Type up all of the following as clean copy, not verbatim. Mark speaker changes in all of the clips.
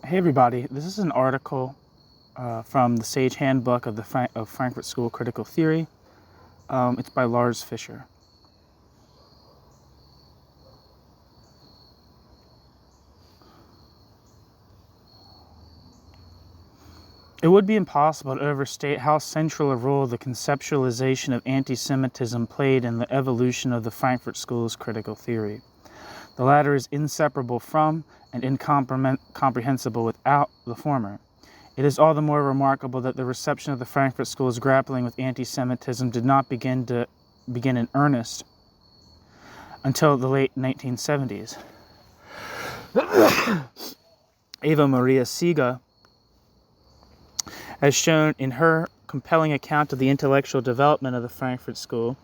Speaker 1: Hey everybody, this is an article from the Sage Handbook of the Frankfurt School Critical Theory. It's by Lars Fischer. It would be impossible to overstate how central a role the conceptualization of anti-Semitism played in the evolution of the Frankfurt School's critical theory. The latter is inseparable from and incomprehensible without the former. It is all the more remarkable that the reception of the Frankfurt School's grappling with anti-Semitism did not begin in earnest until the late 1970s. Eva Maria Siga has shown in her compelling account of the intellectual development of the Frankfurt School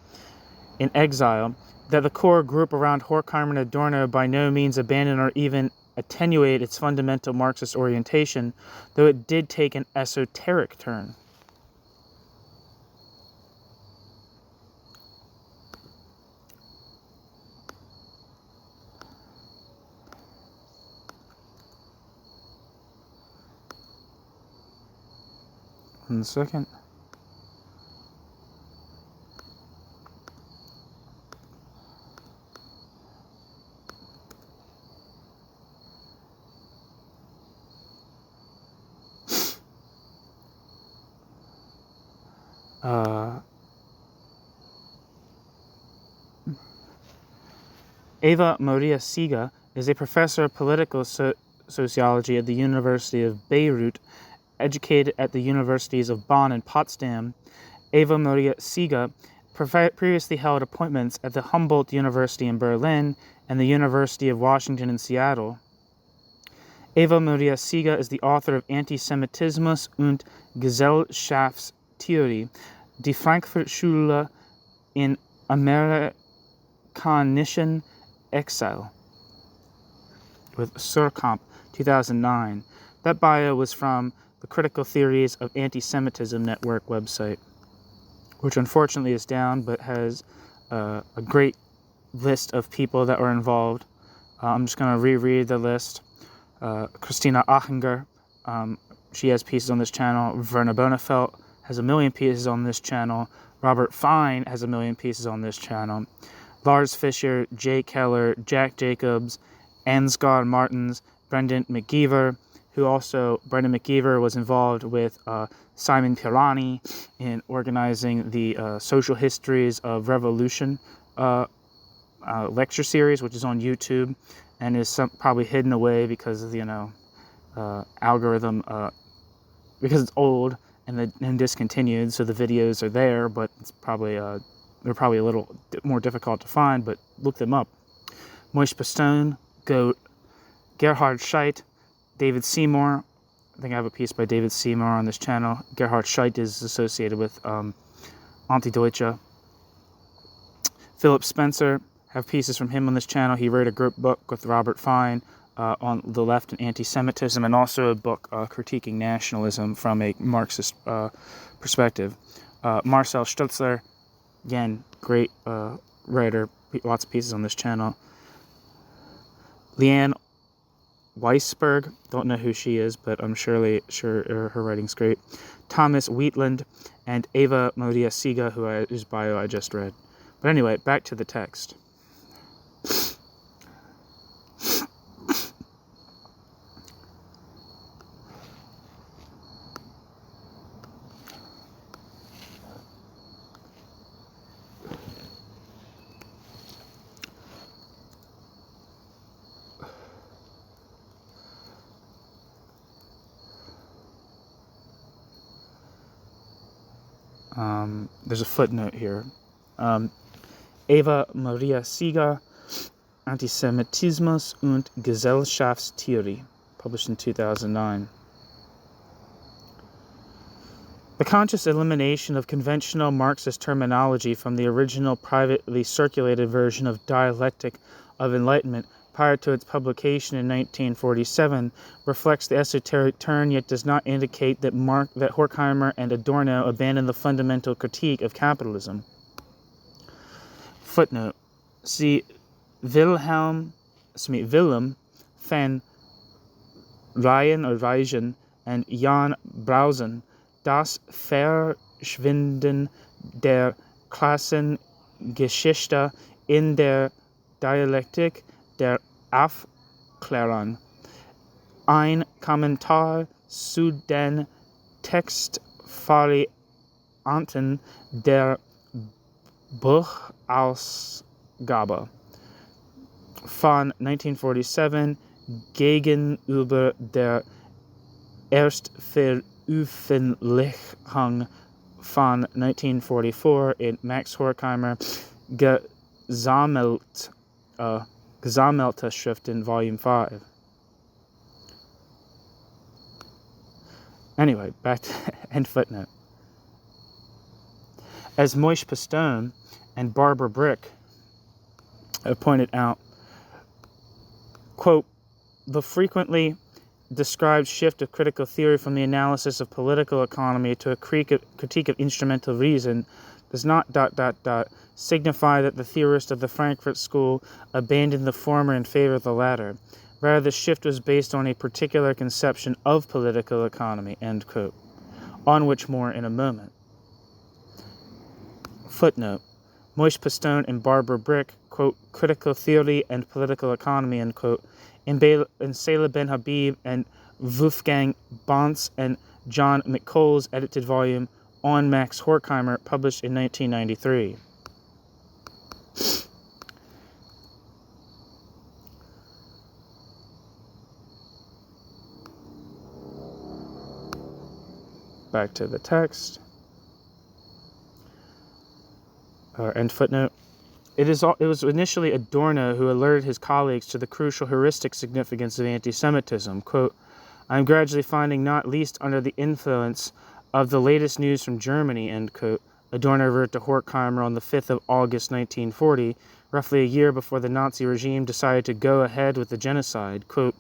Speaker 1: in exile that the core group around Horkheimer and Adorno by no means abandoned or even attenuate its fundamental Marxist orientation, though it did take an esoteric turn. One second. Eva Maria Siga is a professor of political sociology at the University of Beirut, educated at the universities of Bonn and Potsdam. Eva Maria Siga previously held appointments at the Humboldt University in Berlin and the University of Washington in Seattle. Eva Maria Siga is the author of Antisemitismus und Gesellschaftstheorie, die Frankfurt-Schule in amerikanischen Exile, with Surkamp, 2009. That bio was from the Critical Theories of Anti-Semitism Network website, which unfortunately is down, but has a great list of people that were involved. I'm just going to reread the list. Christina Achinger, she has pieces on this channel. Werner Bonefeld has 1 million pieces on this channel. Robert Fine has 1 million pieces on this channel. Lars Fischer, Jay Keller, Jack Jacobs, Ansgar Martins, Brendan McGeever, Brendan McGeever was involved with Simon Pirani in organizing the Social Histories of Revolution lecture series, which is on YouTube and is probably hidden away because of the algorithm, because it's old and discontinued, so the videos are there, but it's probably they're probably a little more difficult to find, but look them up. Moish Pastone, Goat, Gerhard Scheidt, David Seymour. I think I have a piece by David Seymour on this channel. Gerhard Scheidt is associated with Antideutsche. Philip Spencer, have pieces from him on this channel. He wrote a group book with Robert Fine on the left and anti-Semitism, and also a book critiquing nationalism from a Marxist perspective. Marcel Stutzler, again, great writer, lots of pieces on this channel. Leanne Weisberg, don't know who she is, but I'm sure her writing's great. Thomas Wheatland, and Eva Maria Siga, whose bio I just read. But anyway, back to the text. There's a footnote here. Eva Maria Siga, Antisemitismus und Gesellschaftstheorie, published in 2009. The conscious elimination of conventional Marxist terminology from the original privately circulated version of Dialectic of Enlightenment prior to its publication in 1947 reflects the esoteric turn, yet does not indicate that Horkheimer and Adorno abandoned the fundamental critique of capitalism. Footnote. See Willem van Reichen and Jan Brausen, das Verschwinden der Klassengeschichte in der Dialektik der Aufklärung, ein Kommentar zu den Textvarianten der Buchausgabe von 1947 gegenüber der Erstveröffentlichung von 1944 in Max Horkheimer Gesammelte Schriften, Volume 5. Anyway, back to end footnote. As Moishe Pistone and Barbara Brick have pointed out, quote, the frequently described shift of critical theory from the analysis of political economy to a critique of instrumental reason does not ... signify that the theorists of the Frankfurt School abandoned the former in favor of the latter. Rather, the shift was based on a particular conception of political economy, end quote, on which more in a moment. Footnote. Moishe Pistone and Barbara Brick, quote, critical theory and political economy, end quote, in Salah Ben Habib and Wolfgang Bonz and John McColl's edited volume on Max Horkheimer, published in 1993. Back to the text. End footnote. It was initially Adorno who alerted his colleagues to the crucial heuristic significance of anti-Semitism. Quote, I am gradually finding, not least under the influence of the latest news from Germany, end quote, Adorno wrote to Horkheimer on the 5th of August 1940, roughly a year before the Nazi regime decided to go ahead with the genocide, quote,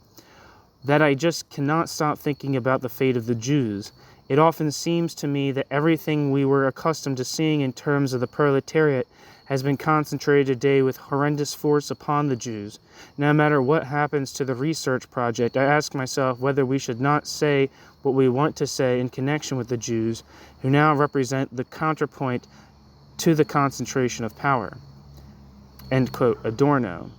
Speaker 1: that I just cannot stop thinking about the fate of the Jews. It often seems to me that everything we were accustomed to seeing in terms of the proletariat has been concentrated today with horrendous force upon the Jews. No matter what happens to the research project, I ask myself whether we should not say what we want to say in connection with the Jews, who now represent the counterpoint to the concentration of power. End quote, Adorno.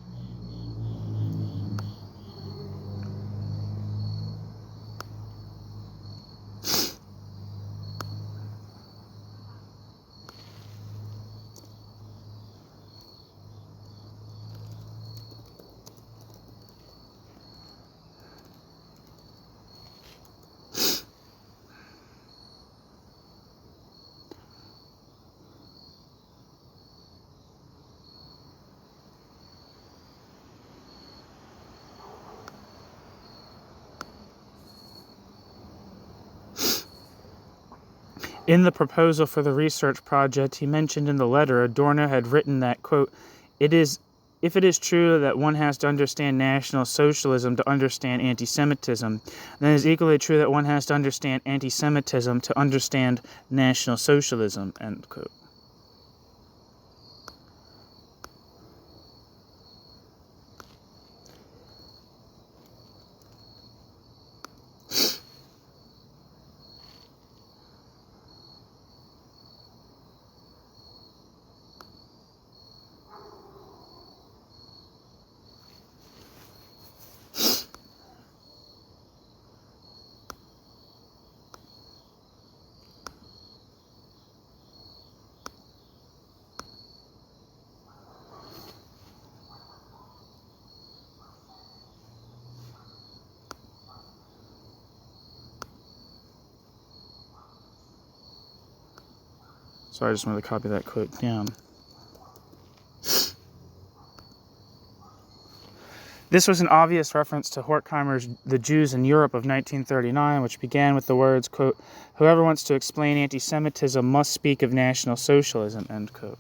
Speaker 1: In the proposal for the research project, he mentioned in the letter Adorno had written that, quote, if it is true that one has to understand National Socialism to understand anti-Semitism, then it is equally true that one has to understand anti-Semitism to understand National Socialism, end quote. Sorry, I just wanted to copy that quote down. This was an obvious reference to Horkheimer's The Jews in Europe of 1939, which began with the words, quote, whoever wants to explain anti-Semitism must speak of National Socialism, end quote.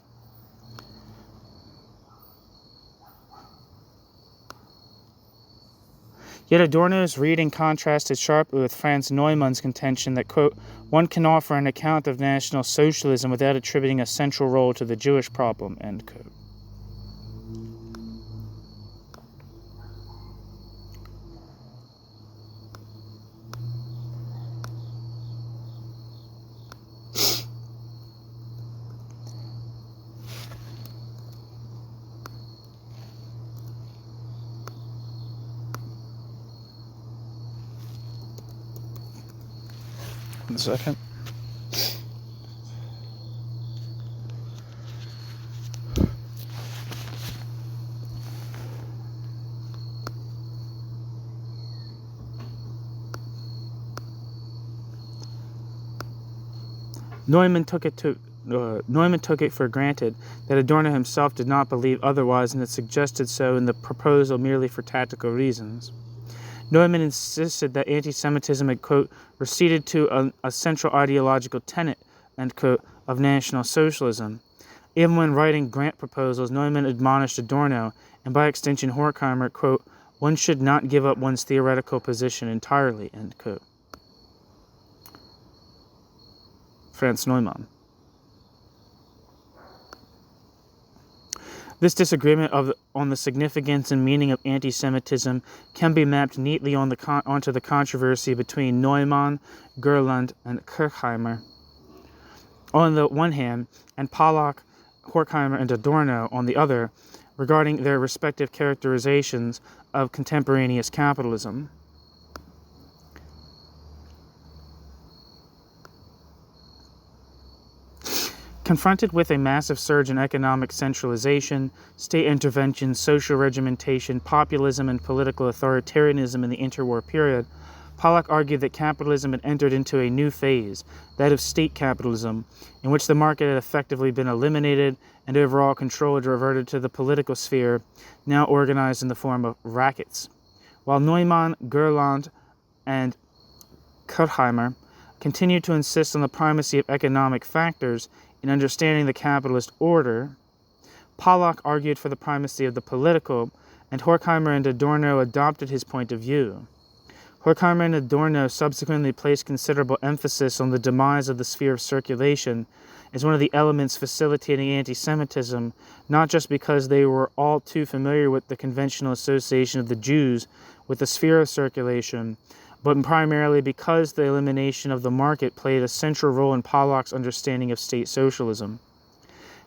Speaker 1: Yet Adorno's reading contrasted sharply with Franz Neumann's contention that, quote, one can offer an account of National Socialism without attributing a central role to the Jewish problem, end quote. 1 second. Neumann took it for granted that Adorno himself did not believe otherwise and had suggested so in the proposal merely for tactical reasons. Neumann insisted that anti-Semitism had, quote, receded to a central ideological tenet, end quote, of National Socialism. Even when writing grant proposals, Neumann admonished Adorno, and by extension Horkheimer, quote, one should not give up one's theoretical position entirely, end quote. Franz Neumann. This disagreement on the significance and meaning of anti-Semitism can be mapped neatly onto the controversy between Neumann, Gerland, and Horkheimer on the one hand, and Pollack, Horkheimer, and Adorno on the other, regarding their respective characterizations of contemporaneous capitalism. Confronted with a massive surge in economic centralization, state intervention, social regimentation, populism, and political authoritarianism in the interwar period, Pollack argued that capitalism had entered into a new phase, that of state capitalism, in which the market had effectively been eliminated and overall control had reverted to the political sphere, now organized in the form of rackets. While Neumann, Gerland, and Horkheimer continued to insist on the primacy of economic factors in understanding the capitalist order, Pollack argued for the primacy of the political, and Horkheimer and Adorno adopted his point of view. Horkheimer and Adorno subsequently placed considerable emphasis on the demise of the sphere of circulation as one of the elements facilitating anti-Semitism, not just because they were all too familiar with the conventional association of the Jews with the sphere of circulation, but primarily because the elimination of the market played a central role in Pollack's understanding of state socialism.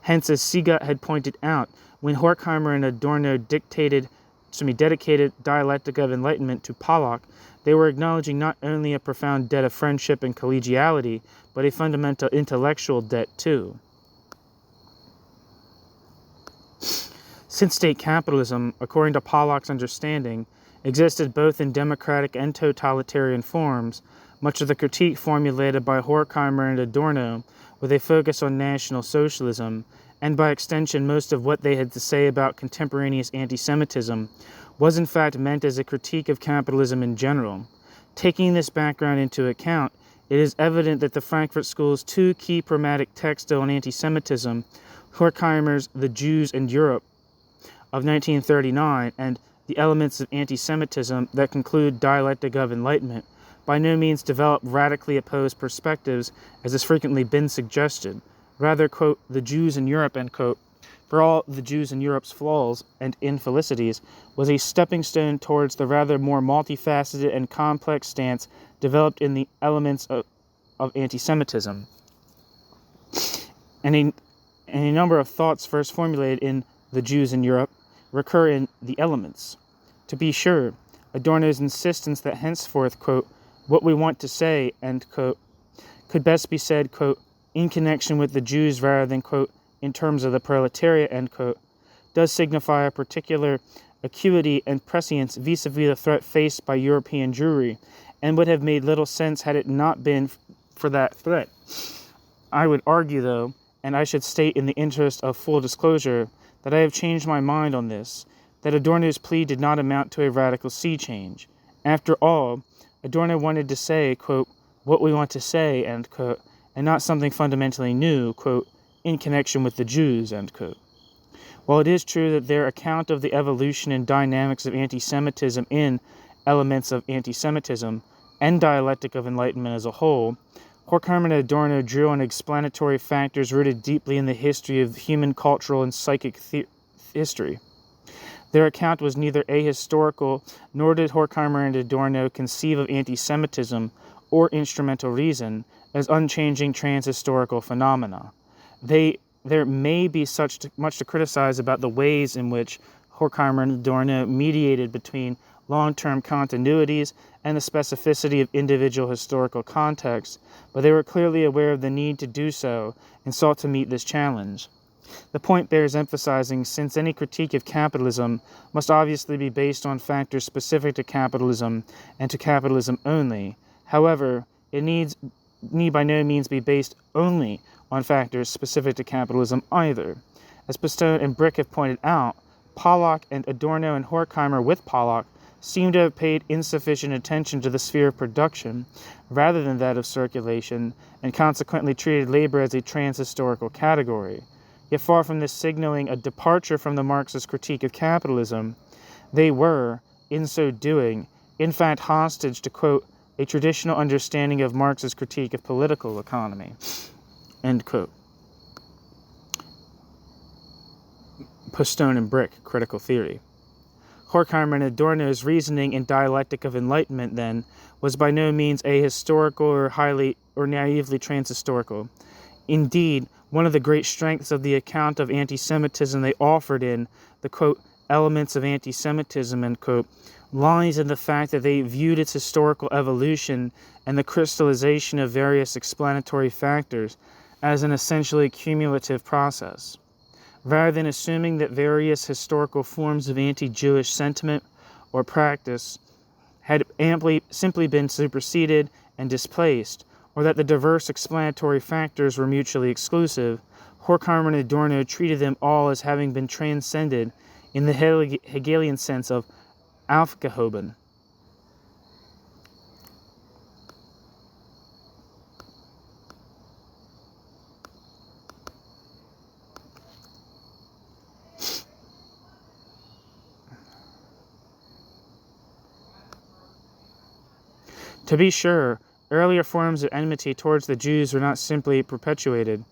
Speaker 1: Hence, as Siga had pointed out, when Horkheimer and Adorno dedicated dialectic of enlightenment to Pollack, they were acknowledging not only a profound debt of friendship and collegiality, but a fundamental intellectual debt too. Since state capitalism, according to Pollack's understanding, existed both in democratic and totalitarian forms, much of the critique formulated by Horkheimer and Adorno, with a focus on National Socialism, and by extension most of what they had to say about contemporaneous anti-Semitism, was in fact meant as a critique of capitalism in general. Taking this background into account, it is evident that the Frankfurt School's two key pragmatic texts on anti-Semitism, Horkheimer's The Jews and Europe of 1939 and The Elements of Anti-Semitism that conclude Dialectic of Enlightenment, by no means develop radically opposed perspectives as has frequently been suggested. Rather, quote, the Jews in Europe, end quote, for all the Jews in Europe's flaws and infelicities, was a stepping stone towards the rather more multifaceted and complex stance developed in the Elements of Anti-Semitism. And a number of thoughts first formulated in The Jews in Europe recur in The Elements. To be sure, Adorno's insistence that henceforth, quote, what we want to say, end quote, could best be said, quote, in connection with the Jews rather than, quote, in terms of the proletariat, end quote, does signify a particular acuity and prescience vis-a-vis the threat faced by European Jewry, and would have made little sense had it not been for that threat. I would argue, though, and I should state in the interest of full disclosure, that I have changed my mind on this, that Adorno's plea did not amount to a radical sea change. After all, Adorno wanted to say, quote, what we want to say, end quote, and not something fundamentally new, quote, in connection with the Jews, end quote. While it is true that their account of the evolution and dynamics of anti-Semitism in Elements of Anti-Semitism and Dialectic of Enlightenment as a whole, Horkheimer and Adorno drew on explanatory factors rooted deeply in the history of human cultural and psychic history. Their account was neither ahistorical, nor did Horkheimer and Adorno conceive of anti-Semitism or instrumental reason as unchanging transhistorical phenomena. There may be much to criticize about the ways in which Horkheimer and Adorno mediated between long-term continuities, and the specificity of individual historical contexts, but they were clearly aware of the need to do so and sought to meet this challenge. The point bears emphasizing, since any critique of capitalism must obviously be based on factors specific to capitalism and to capitalism only. However, it need by no means be based only on factors specific to capitalism either. As Pistone and Brick have pointed out, Pollock and Adorno and Horkheimer with Pollock seem to have paid insufficient attention to the sphere of production rather than that of circulation, and consequently treated labor as a trans-historical category. Yet far from this signaling a departure from the Marxist critique of capitalism, they were, in so doing, in fact hostage to, quote, a traditional understanding of Marx's critique of political economy, end quote. Pistone and Brick, Critical Theory. Horkheimer and Adorno's reasoning in Dialectic of Enlightenment, then, was by no means ahistorical or naively transhistorical. Indeed, one of the great strengths of the account of anti-Semitism they offered in the, quote, elements of anti-Semitism, end quote, lies in the fact that they viewed its historical evolution and the crystallization of various explanatory factors as an essentially cumulative process. Rather than assuming that various historical forms of anti-Jewish sentiment or practice had simply been superseded and displaced, or that the diverse explanatory factors were mutually exclusive, Horkheimer and Adorno treated them all as having been transcended in the Hegelian sense of aufgehoben. To be sure, earlier forms of enmity towards the Jews were not simply perpetuated.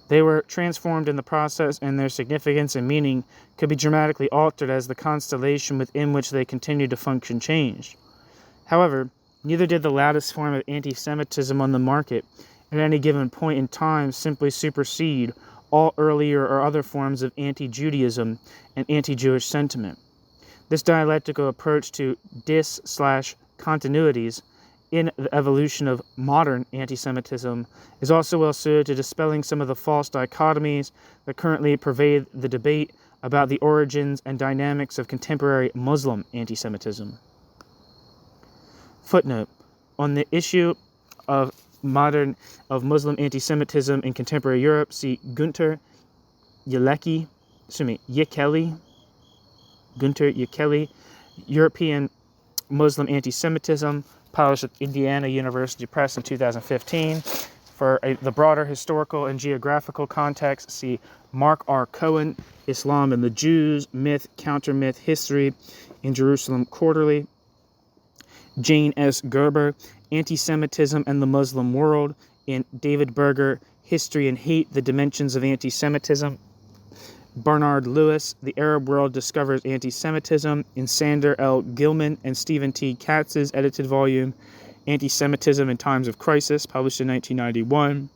Speaker 1: They were transformed in the process, and their significance and meaning could be dramatically altered as the constellation within which they continued to function changed. However, neither did the latest form of anti-Semitism on the market at any given point in time simply supersede all earlier or other forms of anti-Judaism and anti-Jewish sentiment. This dialectical approach to dis/continuities in the evolution of modern anti-Semitism is also well suited to dispelling some of the false dichotomies that currently pervade the debate about the origins and dynamics of contemporary Muslim anti-Semitism. Footnote: on the issue of Muslim anti-Semitism in contemporary Europe, see Gunter Yekeli, European Muslim Anti-Semitism, published at Indiana University Press in 2015. For the broader historical and geographical context, see Mark R. Cohen, Islam and the Jews, Myth, Counter-Myth, History in Jerusalem Quarterly. Jane S. Gerber, Anti-Semitism and the Muslim World, in David Berger, History and Hate, The Dimensions of Anti-Semitism. Bernard Lewis, The Arab World Discovers Anti-Semitism, in Sander L. Gilman and Stephen T. Katz's edited volume, Anti-Semitism in Times of Crisis, published in 1991.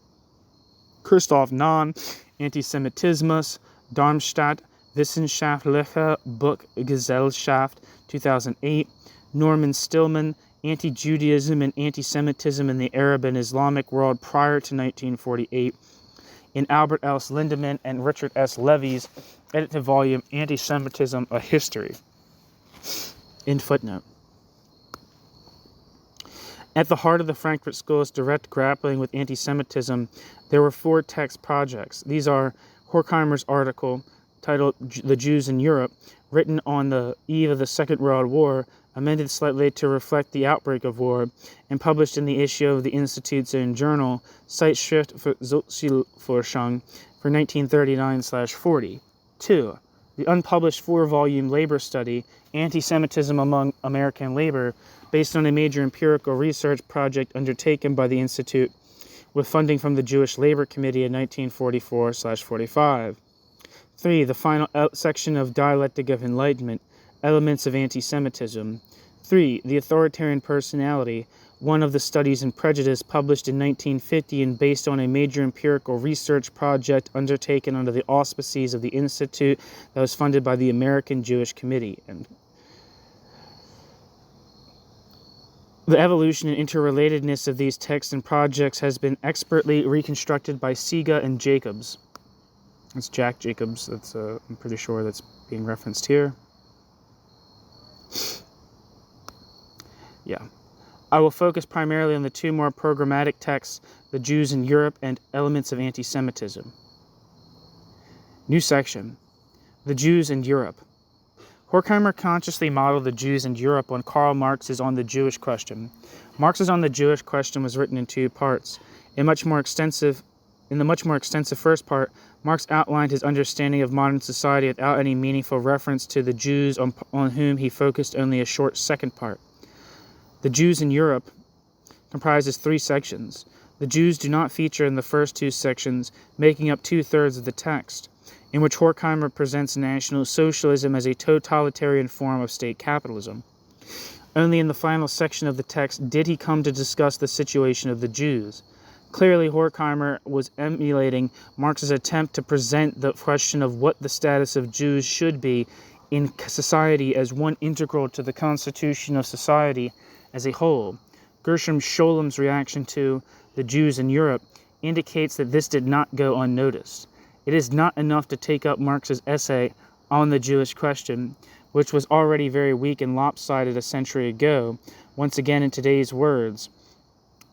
Speaker 1: Christoph Nahn, Antisemitismus, Darmstadt, Wissenschaftliche Buchgesellschaft, 2008. Norman Stillman, Anti-Judaism and Anti-Semitism in the Arab and Islamic World Prior to 1948, in Albert L. Lindemann and Richard S. Levy's edited volume, Anti-Semitism, A History. In footnote. At the heart of the Frankfurt School's direct grappling with anti-Semitism, there were 4 text projects. These are Horkheimer's article, titled The Jews in Europe, written on the eve of the Second World War, amended slightly to reflect the outbreak of war, and published in the issue of the Institute's own journal, Zeitschrift für Sozialforschung, for 1939/40. 2. The unpublished 4-volume labor study, Anti-Semitism Among American Labor, based on a major empirical research project undertaken by the Institute with funding from the Jewish Labor Committee in 1944/45. 3. The final section of Dialectic of Enlightenment, Elements of Anti-Semitism. 3. The Authoritarian Personality, one of the studies in prejudice, published in 1950 and based on a major empirical research project undertaken under the auspices of the Institute that was funded by the American Jewish Committee. And The evolution and interrelatedness of these texts and projects has been expertly reconstructed by Siga and Jacobs. It's Jack Jacobs, that's I'm pretty sure that's being referenced here. Yeah. I will focus primarily on the two more programmatic texts, The Jews in Europe and Elements of Antisemitism. New section, The Jews in Europe. Horkheimer consciously modeled the Jews in Europe on Karl Marx's On the Jewish Question. Marx's On the Jewish Question was written in two parts. In the much more extensive first part, Marx outlined his understanding of modern society without any meaningful reference to the Jews on whom he focused only a short second part. The Jews in Europe comprises three sections. The Jews do not feature in the first two sections, making up 2/3 of the text, in which Horkheimer presents National Socialism as a totalitarian form of state capitalism. Only in the final section of the text did he come to discuss the situation of the Jews. Clearly, Horkheimer was emulating Marx's attempt to present the question of what the status of Jews should be in society as one integral to the constitution of society as a whole. Gershom Scholem's reaction to the Jews in Europe indicates that this did not go unnoticed. It is not enough to take up Marx's essay on the Jewish question, which was already very weak and lopsided a century ago, once again in today's words,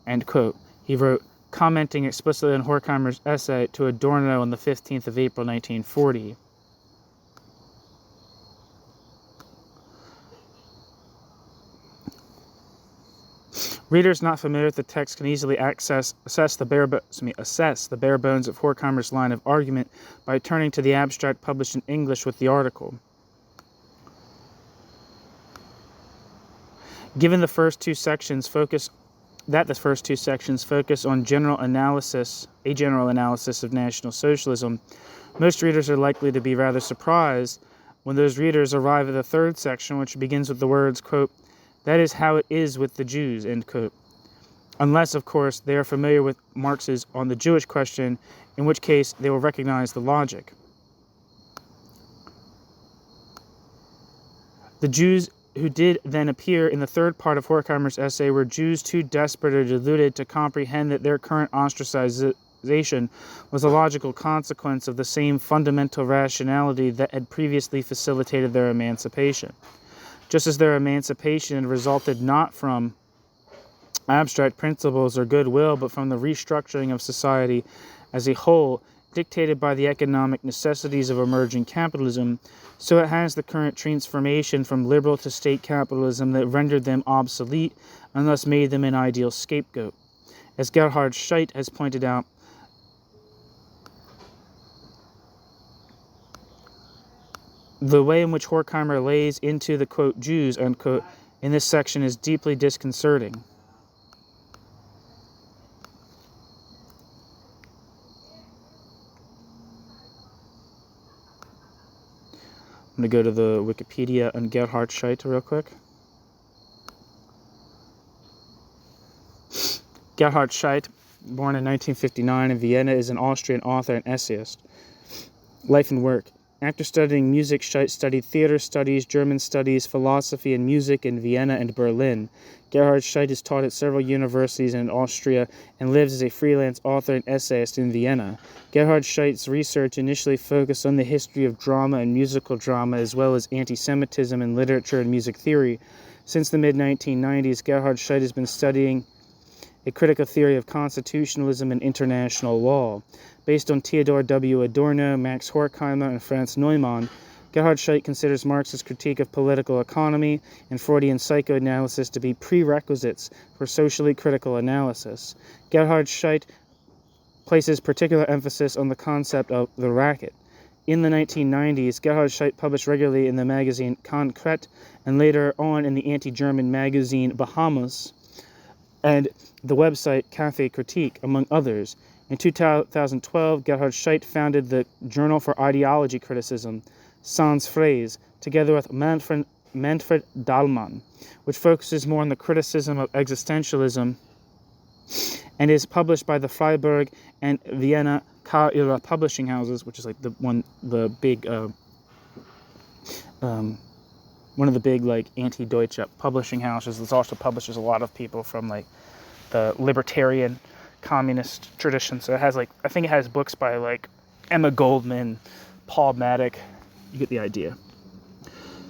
Speaker 1: end quote. He wrote, commenting explicitly on Horkheimer's essay to Adorno on the 15th of April, 1940. Readers not familiar with the text can easily assess the bare bones of Horkheimer's line of argument by turning to the abstract published in English with the article. Given the first two sections focus on a general analysis of National Socialism, most readers are likely to be rather surprised when those readers arrive at the third section, which begins with the words, quote, "That is how it is with the Jews," end quote. Unless, of course, they are familiar with Marx's On the Jewish Question, in which case they will recognize the logic. The Jews who did then appear in the third part of Horkheimer's essay were Jews too desperate or deluded to comprehend that their current ostracization was a logical consequence of the same fundamental rationality that had previously facilitated their emancipation. Just as their emancipation resulted not from abstract principles or goodwill, but from the restructuring of society as a whole, dictated by the economic necessities of emerging capitalism, so it has the current transformation from liberal to state capitalism that rendered them obsolete and thus made them an ideal scapegoat. As Gerhard Scheidt has pointed out, the way in which Horkheimer lays into the, quote, Jews, unquote, in this section is deeply disconcerting. I'm going to go to the Wikipedia on Gerhard Scheidt real quick. Gerhard Scheidt, born in 1959 in Vienna, is an Austrian author and essayist. Life and work. After studying music, Scheidt studied theater studies, German studies, philosophy, and music in Vienna and Berlin. Gerhard Scheidt is taught at several universities in Austria and lives as a freelance author and essayist in Vienna. Gerhard Scheidt's research initially focused on the history of drama and musical drama, as well as anti-Semitism in literature and music theory. Since the mid-1990s, Gerhard Scheidt has been studying a critical theory of constitutionalism and international law. Based on Theodor W. Adorno, Max Horkheimer, and Franz Neumann, Gerhard Scheidt considers Marx's critique of political economy and Freudian psychoanalysis to be prerequisites for socially critical analysis. Gerhard Scheidt places particular emphasis on the concept of the racket. In the 1990s, Gerhard Scheidt published regularly in the magazine Konkret and later on in the anti-German magazine Bahamas and the website Café Critique, among others. In 2012, Gerhard Scheidt founded the Journal for Ideology Criticism, Sans Phrase, together with Manfred Dahlmann, which focuses more on the criticism of existentialism and is published by the Freiburg and Vienna K-Era publishing houses, which is like one of one of the big like anti-Deutsche publishing houses. It also publishes a lot of people from like the libertarian communist tradition. So it has like, I think it has books by like Emma Goldman, Paul Maddock. You get the idea.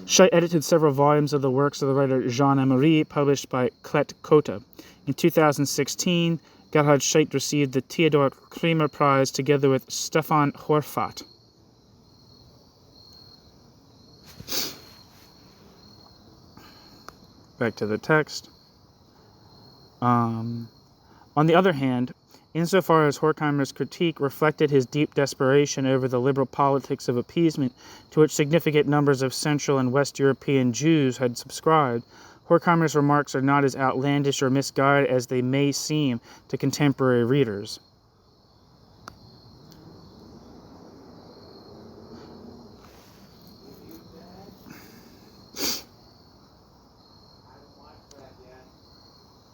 Speaker 1: Scheidt edited several volumes of the works of the writer Jean Amory, published by Klett Cotta. In 2016, Gerhard Scheidt received the Theodor Kremer Prize together with Stefan Horvath. Back to the text. On the other hand, insofar as Horkheimer's critique reflected his deep desperation over the liberal politics of appeasement to which significant numbers of Central and West European Jews had subscribed, Horkheimer's remarks are not as outlandish or misguided as they may seem to contemporary readers.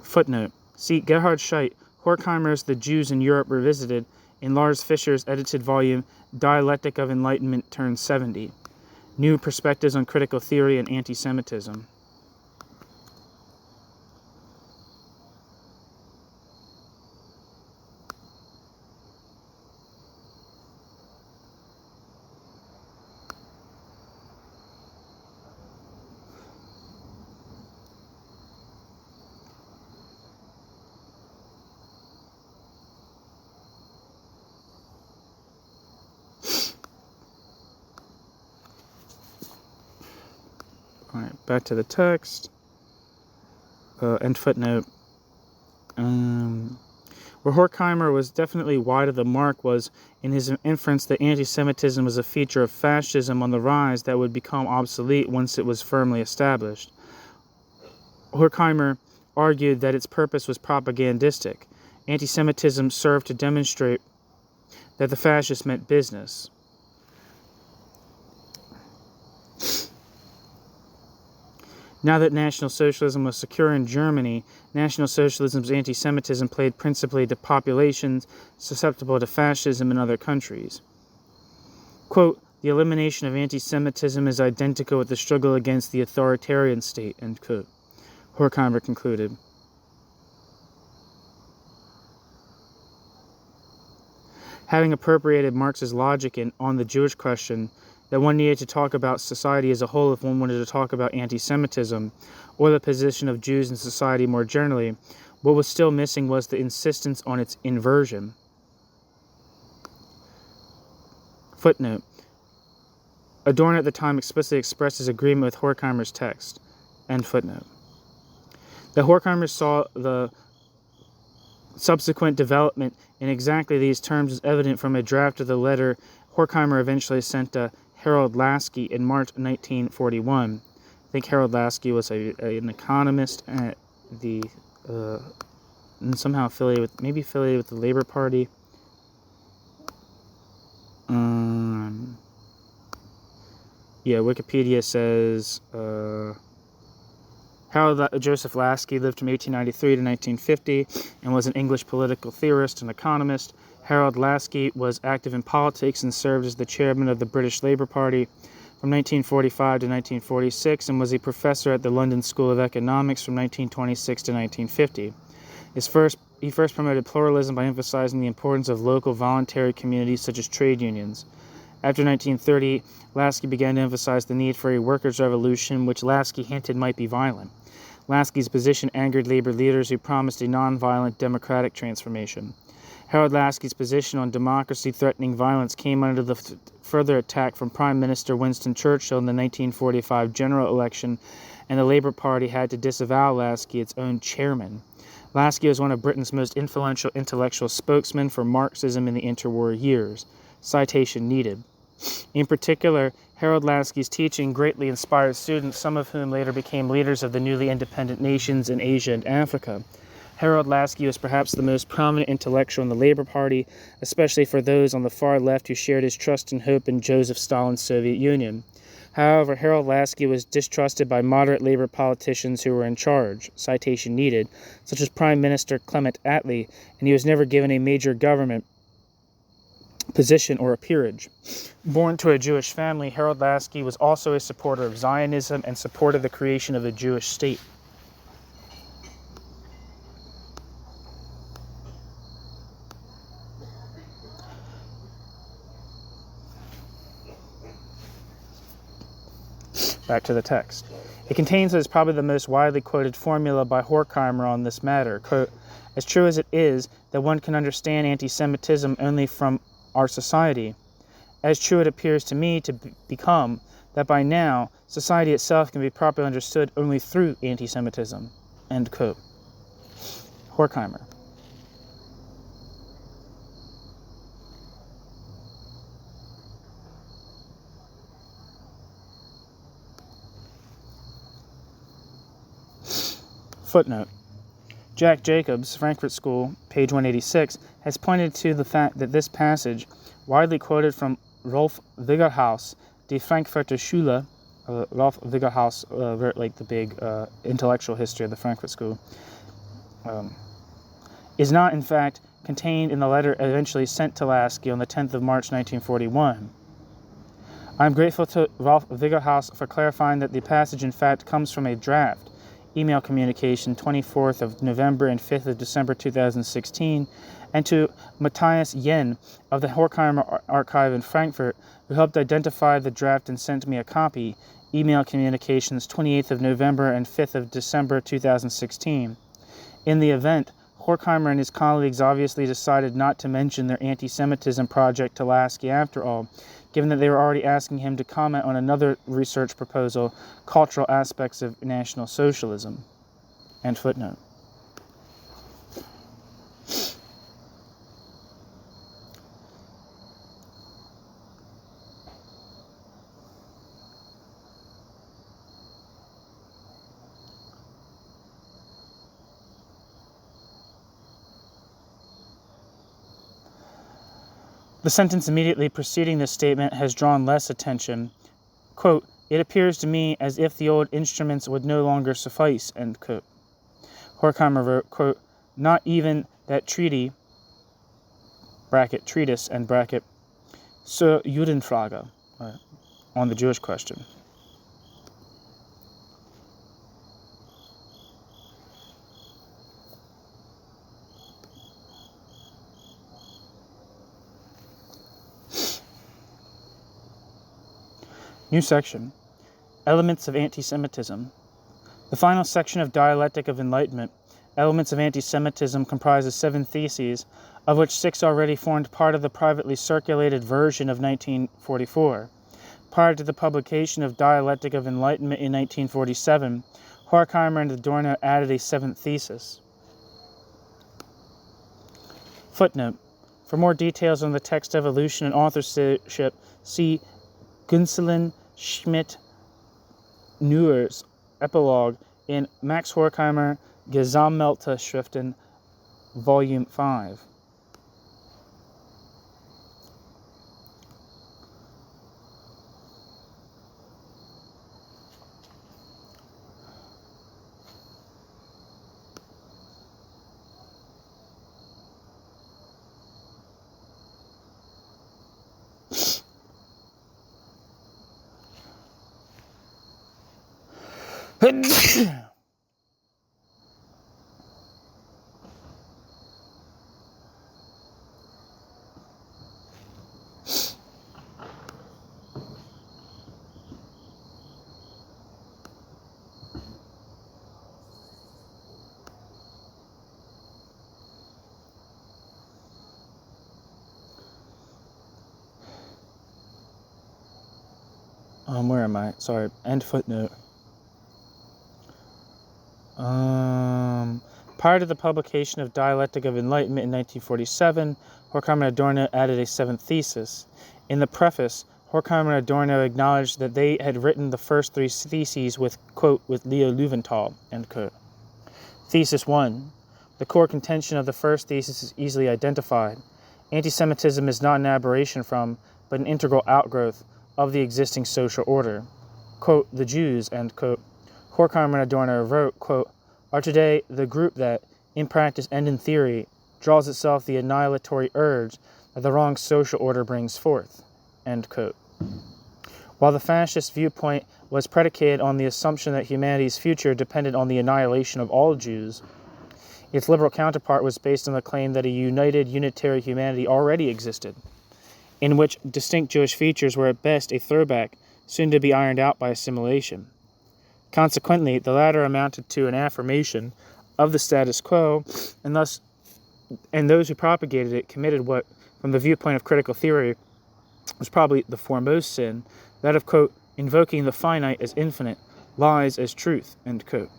Speaker 1: Footnote. See Gerhard Scheidt, Horkheimer's The Jews in Europe Revisited, in Lars Fischer's edited volume Dialectic of Enlightenment Turn 70, New Perspectives on Critical Theory and Antisemitism. Alright, back to the text. End footnote. Where Horkheimer was definitely wide of the mark was in his inference that anti-Semitism was a feature of fascism on the rise that would become obsolete once it was firmly established. Horkheimer argued that its purpose was propagandistic. Anti-Semitism served to demonstrate that the fascists meant business. Now that National Socialism was secure in Germany, National Socialism's anti-Semitism played principally to populations susceptible to fascism in other countries. Quote, the elimination of anti-Semitism is identical with the struggle against the authoritarian state, end quote, Horkheimer concluded. Having appropriated Marx's logic on the Jewish question, that one needed to talk about society as a whole if one wanted to talk about anti-Semitism, or the position of Jews in society more generally, what was still missing was the insistence on its inversion. Footnote. Adorno at the time explicitly expressed his agreement with Horkheimer's text. End footnote. That Horkheimer saw the subsequent development in exactly these terms is evident from a draft of the letter Horkheimer eventually sent to Harold Lasky in March 1941. I think Harold Lasky was an economist at the and somehow affiliated with the Labor Party. Yeah, Wikipedia says Harold Joseph Lasky lived from 1893 to 1950 and was an English political theorist and economist. Harold Lasky was active in politics and served as the chairman of the British Labour Party from 1945 to 1946 and was a professor at the London School of Economics from 1926 to 1950. He first promoted pluralism by emphasizing the importance of local voluntary communities such as trade unions. After 1930, Lasky began to emphasize the need for a workers' revolution, which Lasky hinted might be violent. Lasky's position angered labor leaders who promised a non-violent democratic transformation. Harold Lasky's position on democracy threatening violence came under the further attack from Prime Minister Winston Churchill in the 1945 general election, and the Labour Party had to disavow Lasky, its own chairman. Lasky was one of Britain's most influential intellectual spokesmen for Marxism in the interwar years. Citation needed. In particular, Harold Lasky's teaching greatly inspired students, some of whom later became leaders of the newly independent nations in Asia and Africa. Harold Lasky was perhaps the most prominent intellectual in the Labour Party, especially for those on the far left who shared his trust and hope in Joseph Stalin's Soviet Union. However, Harold Lasky was distrusted by moderate Labour politicians who were in charge, citation needed, such as Prime Minister Clement Attlee, and he was never given a major government position or a peerage. Born to a Jewish family, Harold Laski was also a supporter of Zionism and supported the creation of a Jewish state. Back to the text. It contains what is probably the most widely quoted formula by Horkheimer on this matter. Quote, as true as it is that one can understand anti-Semitism only from our society, as true it appears to me to become that by now society itself can be properly understood only through anti-Semitism. End quote. Horkheimer. Footnote. Jack Jacobs, Frankfurt School, page 186, has pointed to the fact that this passage, widely quoted from Rolf Wiggerhaus, Die Frankfurter Schule, Rolf Wiggerhaus wrote like the big intellectual history of the Frankfurt School, is not in fact contained in the letter eventually sent to Laski on the 10th of March 1941. I am grateful to Rolf Wiggerhaus for clarifying that the passage in fact comes from a draft email communication 24th of November and 5th of December 2016, and to Matthias Yen of the Horkheimer Archive in Frankfurt, who helped identify the draft and sent me a copy, email communications 28th of November and 5th of December 2016. In the event, Horkheimer and his colleagues obviously decided not to mention their anti-Semitism project to Laski after all, given that they were already asking him to comment on another research proposal, Cultural Aspects of National Socialism. End footnote. The sentence immediately preceding this statement has drawn less attention. Quote, it appears to me as if the old instruments would no longer suffice, end quote. Horkheimer wrote, quote, not even that treaty, bracket, treatise, and bracket, zur Judenfrage, on the Jewish question. New section, Elements of Anti-Semitism. The final section of Dialectic of Enlightenment, Elements of Anti-Semitism, comprises 7 theses, of which 6 already formed part of the privately circulated version of 1944. Prior to the publication of Dialectic of Enlightenment in 1947, Horkheimer and Adorno added a 7th thesis. Footnote. For more details on the text evolution and authorship, see Gunzelin Schmidt Neuer's epilogue in Max Horkheimer Gesammelte Schriften, Volume 5. Where am I? Sorry, end footnote. Prior to the publication of Dialectic of Enlightenment in 1947, Horkheimer and Adorno added a 7th thesis. In the preface, Horkheimer and Adorno acknowledged that they had written the first 3 theses with, quote, with Leo Löwenthal, end quote. Thesis 1. The core contention of the first thesis is easily identified. Anti-Semitism is not an aberration from, but an integral outgrowth of the existing social order. Quote, the Jews, end quote. Horkheimer and Adorno wrote, quote, are today the group that, in practice and in theory, draws itself the annihilatory urge that the wrong social order brings forth." End quote. While the fascist viewpoint was predicated on the assumption that humanity's future depended on the annihilation of all Jews, its liberal counterpart was based on the claim that a united, unitary humanity already existed, in which distinct Jewish features were at best a throwback, soon to be ironed out by assimilation. Consequently, the latter amounted to an affirmation of the status quo, and those who propagated it committed what, from the viewpoint of critical theory, was probably the foremost sin, that of, quote, invoking the finite as infinite, lies as truth, end quote.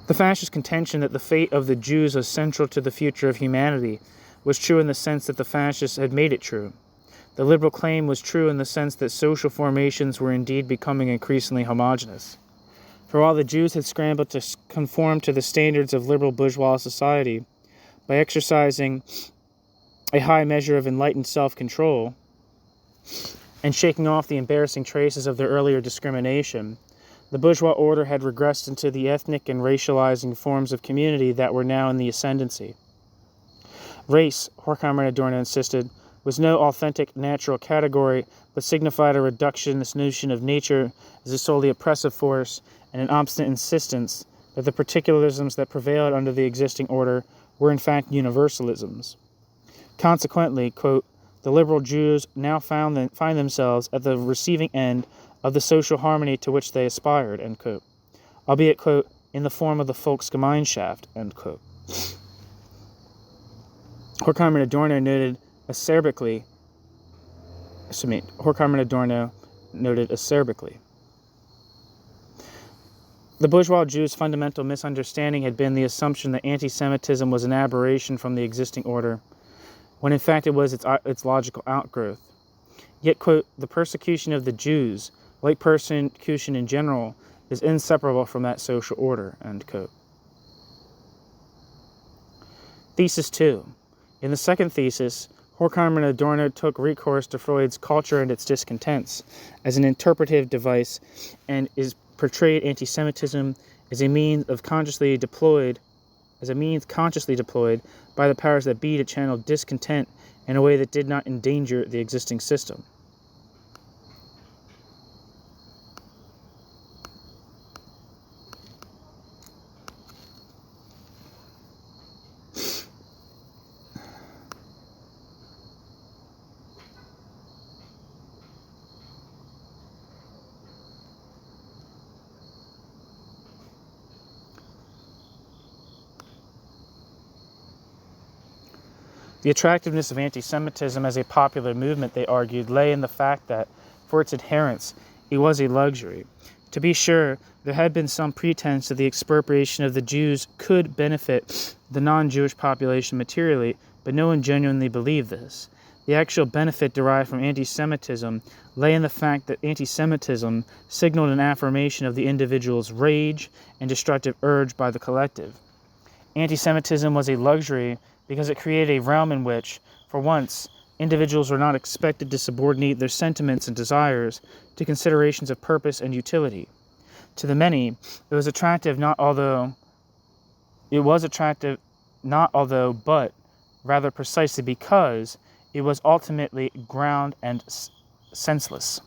Speaker 1: The fascist contention that the fate of the Jews was central to the future of humanity was true in the sense that the fascists had made it true. The liberal claim was true in the sense that social formations were indeed becoming increasingly homogeneous. For while the Jews had scrambled to conform to the standards of liberal bourgeois society by exercising a high measure of enlightened self-control and shaking off the embarrassing traces of their earlier discrimination, the bourgeois order had regressed into the ethnic and racializing forms of community that were now in the ascendancy. Race, Horkheimer and Adorno insisted, was no authentic natural category, but signified a reductionist notion of nature as a solely oppressive force and an obstinate insistence that the particularisms that prevailed under the existing order were in fact universalisms. Consequently, quote, the liberal Jews now find themselves at the receiving end of the social harmony to which they aspired, end quote, albeit, quote, in the form of the Volksgemeinschaft, end quote. Horkheimer and Adorno noted acerbically, the bourgeois Jews' fundamental misunderstanding had been the assumption that anti-Semitism was an aberration from the existing order, when in fact it was its logical outgrowth. Yet, quote, the persecution of the Jews, like persecution in general, is inseparable from that social order, end quote. Thesis 2. In the second thesis, Horkheimer and Adorno took recourse to Freud's Culture and its Discontents as an interpretive device and is portrayed anti-Semitism as a means consciously deployed by the powers that be to channel discontent in a way that did not endanger the existing system. The attractiveness of anti-Semitism as a popular movement, they argued, lay in the fact that, for its adherents, it was a luxury. To be sure, there had been some pretense that the expropriation of the Jews could benefit the non-Jewish population materially, but no one genuinely believed this. The actual benefit derived from anti-Semitism lay in the fact that anti-Semitism signaled an affirmation of the individual's rage and destructive urge by the collective. Anti-Semitism was a luxury because it created a realm in which, for once, individuals were not expected to subordinate their sentiments and desires to considerations of purpose and utility. To the many, it was attractive but rather precisely because it was ultimately ground and senseless.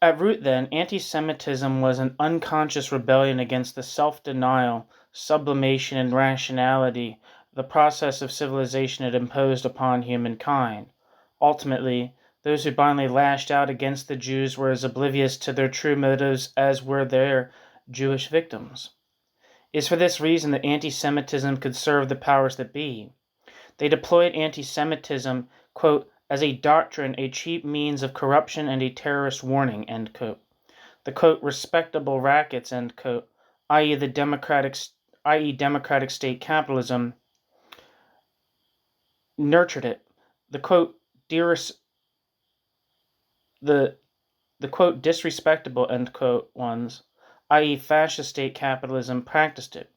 Speaker 1: At root, then, anti-Semitism was an unconscious rebellion against the self-denial, sublimation, and rationality the process of civilization had imposed upon humankind. Ultimately, those who blindly lashed out against the Jews were as oblivious to their true motives as were their Jewish victims. It is for this reason that anti-Semitism could serve the powers that be. They deployed anti-Semitism, quote, as a doctrine, a cheap means of corruption and a terrorist warning, end quote. The, quote, respectable rackets, end quote, i.e. democratic state capitalism, nurtured it. The, quote, the quote, disrespectable, end quote, ones, i.e. fascist state capitalism, practiced it.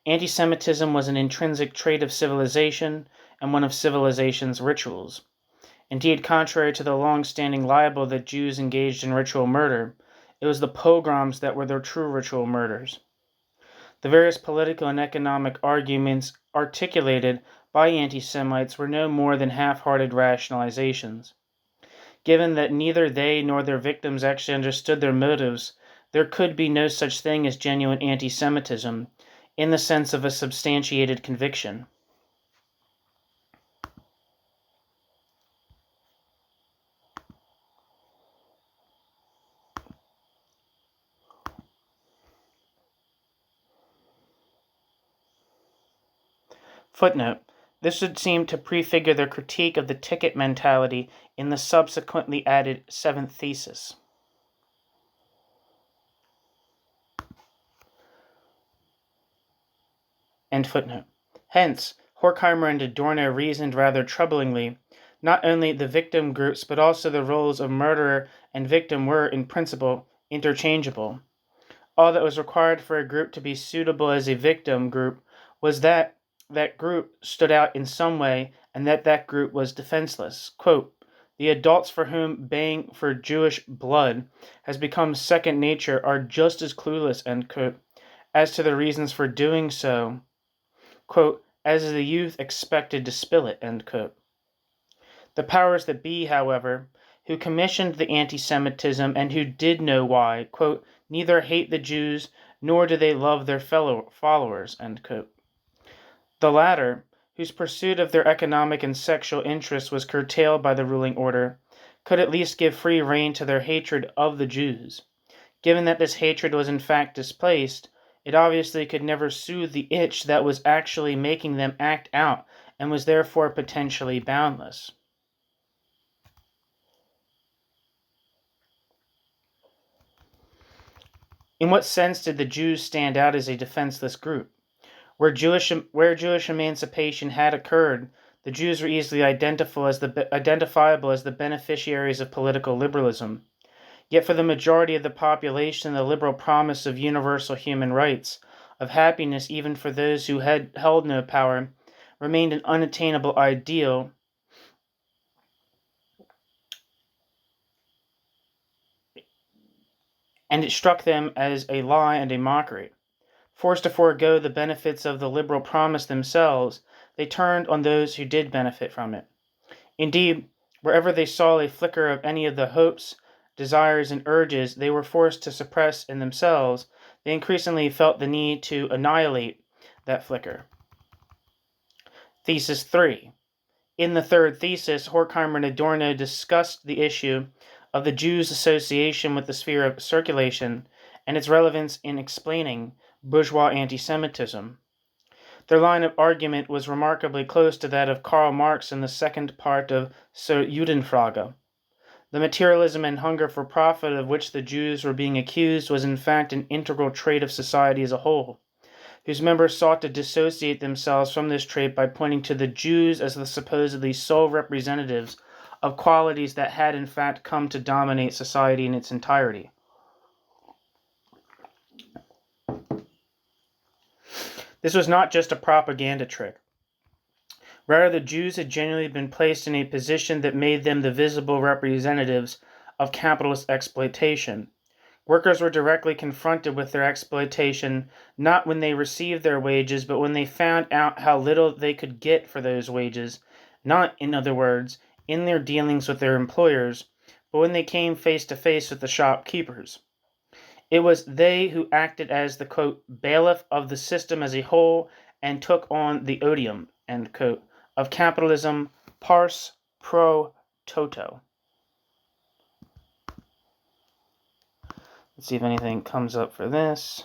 Speaker 1: Antisemitism was an intrinsic trait of civilization and one of civilization's rituals. Indeed, contrary to the long-standing libel that Jews engaged in ritual murder, it was the pogroms that were their true ritual murders. The various political and economic arguments articulated by anti-Semites were no more than half-hearted rationalizations. Given that neither they nor their victims actually understood their motives, there could be no such thing as genuine anti-Semitism, in the sense of a substantiated conviction. Footnote. This would seem to prefigure their critique of the ticket mentality in the subsequently added seventh thesis. End footnote. Hence, Horkheimer and Adorno reasoned rather troublingly, not only the victim groups but also the roles of murderer and victim were, in principle, interchangeable. All that was required for a group to be suitable as a victim group was that that group stood out in some way and that group was defenseless. Quote, the adults for whom baying for Jewish blood has become second nature are just as clueless, end quote, as to the reasons for doing so, quote, as the youth expected to spill it, end quote. The powers that be, however, who commissioned the anti-Semitism and who did know why, quote, neither hate the Jews nor do they love their fellow followers, end quote. The latter, whose pursuit of their economic and sexual interests was curtailed by the ruling order, could at least give free rein to their hatred of the Jews. Given that this hatred was in fact displaced, it obviously could never soothe the itch that was actually making them act out and was therefore potentially boundless. In what sense did the Jews stand out as a defenseless group? Where Jewish emancipation had occurred, the Jews were easily identifiable as the beneficiaries of political liberalism. Yet for the majority of the population, the liberal promise of universal human rights, of happiness even for those who had held no power, remained an unattainable ideal, and it struck them as a lie and a mockery. Forced to forego the benefits of the liberal promise themselves, they turned on those who did benefit from it. Indeed, wherever they saw a flicker of any of the hopes, desires, and urges they were forced to suppress in themselves, they increasingly felt the need to annihilate that flicker. Thesis 3. In the third thesis, Horkheimer and Adorno discussed the issue of the Jews' association with the sphere of circulation and its relevance in explaining bourgeois anti-Semitism. Their line of argument was remarkably close to that of Karl Marx in the second part of Zur Judenfrage. The materialism and hunger for profit of which the Jews were being accused was in fact an integral trait of society as a whole, whose members sought to dissociate themselves from this trait by pointing to the Jews as the supposedly sole representatives of qualities that had in fact come to dominate society in its entirety. This was not just a propaganda trick. Rather, the Jews had genuinely been placed in a position that made them the visible representatives of capitalist exploitation. Workers were directly confronted with their exploitation not when they received their wages, but when they found out how little they could get for those wages, not, in other words, in their dealings with their employers, but when they came face to face with the shopkeepers. It was they who acted as the, quote, bailiff of the system as a whole and took on the odium, end quote, of capitalism pars pro toto. Let's see if anything comes up for this.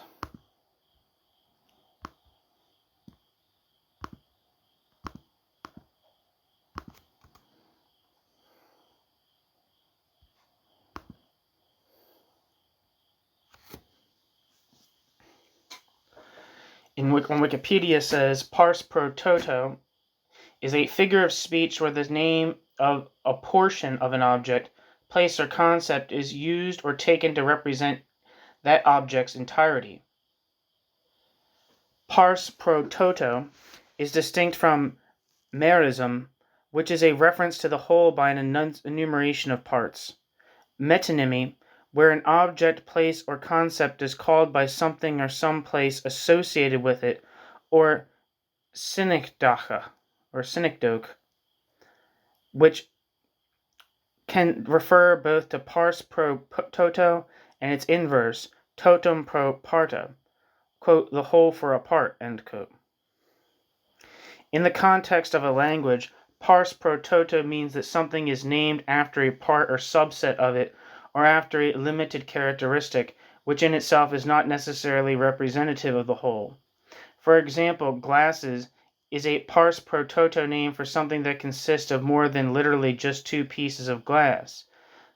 Speaker 1: on Wikipedia says, pars pro toto is a figure of speech where the name of a portion of an object, place, or concept is used or taken to represent that object's entirety. Pars pro toto is distinct from merism, which is a reference to the whole by an enumeration of parts. Metonymy, where an object, place, or concept is called by something or some place associated with it, or synecdoche, which can refer both to pars pro toto and its inverse, totum pro parta, quote, the whole for a part, end quote. In the context of a language, pars pro toto means that something is named after a part or subset of it, or after a limited characteristic, which in itself is not necessarily representative of the whole. For example, glasses is a pars pro toto name for something that consists of more than literally just two pieces of glass,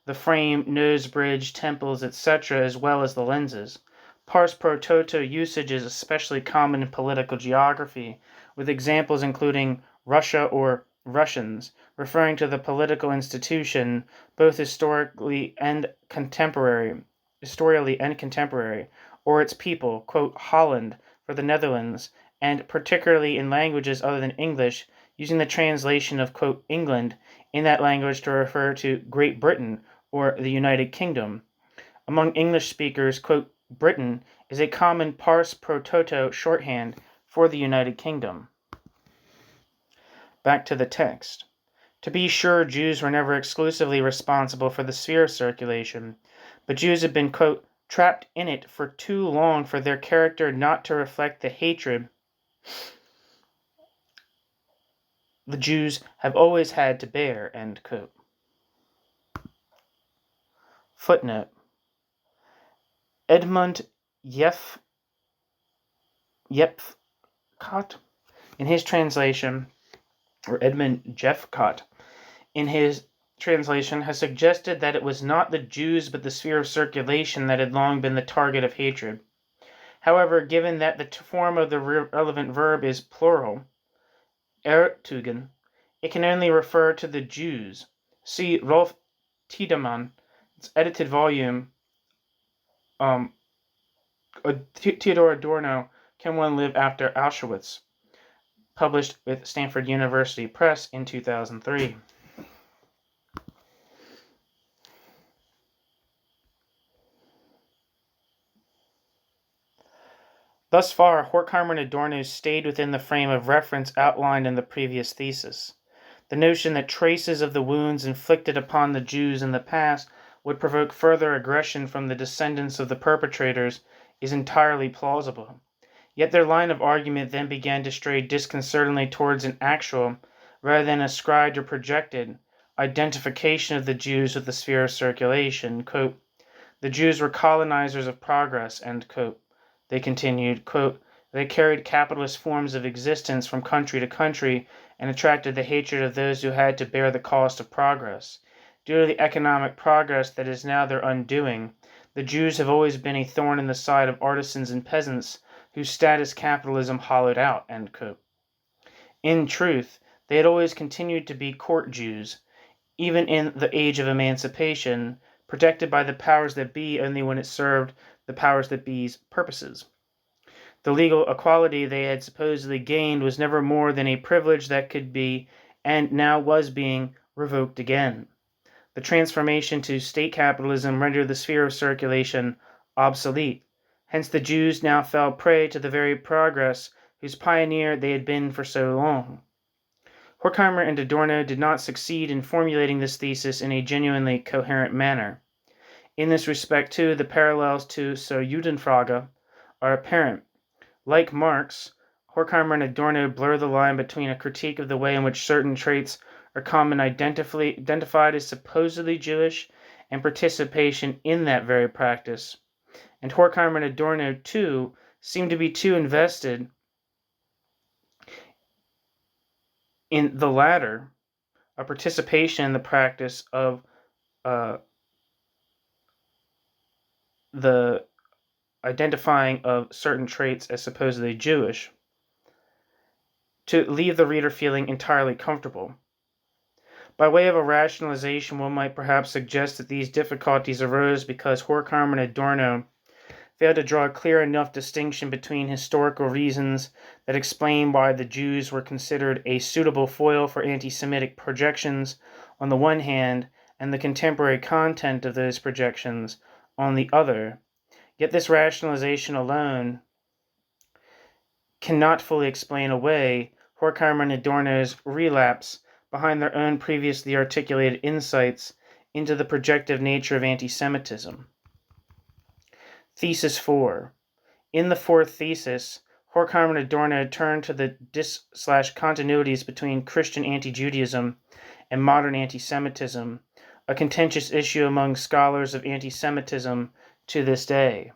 Speaker 1: the frame, nose bridge, temples, etc., as well as the lenses. Pars pro toto usage is especially common in political geography, with examples including Russia or Russians, referring to the political institution, both historically and contemporary, or its people, quote, Holland for the Netherlands, and particularly in languages other than English, using the translation of, quote, England in that language to refer to Great Britain or the United Kingdom. Among English speakers, quote, Britain is a common pars pro toto shorthand for the United Kingdom. Back to the text. To be sure, Jews were never exclusively responsible for the sphere of circulation, but Jews have been, quote, trapped in it for too long for their character not to reflect the hatred the Jews have always had to bear, end quote. Footnote. Edmund Jeffcott, in his translation, has suggested that it was not the Jews but the sphere of circulation that had long been the target of hatred. However, given that the form of the relevant verb is plural, ertugen, it can only refer to the Jews. See Rolf Tiedemann, its edited volume, Theodor Adorno, Can One Live After Auschwitz, published with Stanford University Press in 2003. Thus far, Horkheimer and Adorno stayed within the frame of reference outlined in the previous thesis. The notion that traces of the wounds inflicted upon the Jews in the past would provoke further aggression from the descendants of the perpetrators is entirely plausible. Yet their line of argument then began to stray disconcertingly towards an actual, rather than ascribed or projected, identification of the Jews with the sphere of circulation. Quote, the Jews were colonizers of progress, end quote. They continued, quote, they carried capitalist forms of existence from country to country and attracted the hatred of those who had to bear the cost of progress. Due to the economic progress that is now their undoing, the Jews have always been a thorn in the side of artisans and peasants whose status capitalism hollowed out, end quote. In truth, they had always continued to be court Jews, even in the age of emancipation, protected by the powers that be only when it served the powers that be's purposes. The legal equality they had supposedly gained was never more than a privilege that could be, and now was being, revoked again. The transformation to state capitalism rendered the sphere of circulation obsolete. Hence the Jews now fell prey to the very progress whose pioneer they had been for so long. Horkheimer and Adorno did not succeed in formulating this thesis in a genuinely coherent manner. In this respect, too, the parallels to Zur Judenfrage are apparent. Like Marx, Horkheimer and Adorno blur the line between a critique of the way in which certain traits are commonly identified as supposedly Jewish and participation in that very practice. And Horkheimer and Adorno, too, seem to be too invested in the latter, a participation in the practice of the identifying of certain traits as supposedly Jewish, to leave the reader feeling entirely comfortable. By way of a rationalization, one might perhaps suggest that these difficulties arose because Horkheimer and Adorno failed to draw a clear enough distinction between historical reasons that explain why the Jews were considered a suitable foil for anti-Semitic projections on the one hand, and the contemporary content of those projections on the other. Yet this rationalization alone cannot fully explain away Horkheimer and Adorno's relapse behind their own previously articulated insights into the projective nature of anti-Semitism. Thesis 4. In the fourth thesis, Horkheimer and Adorno turned to the dis/continuities between Christian anti-Judaism and modern anti-Semitism, a contentious issue among scholars of anti-Semitism to this day.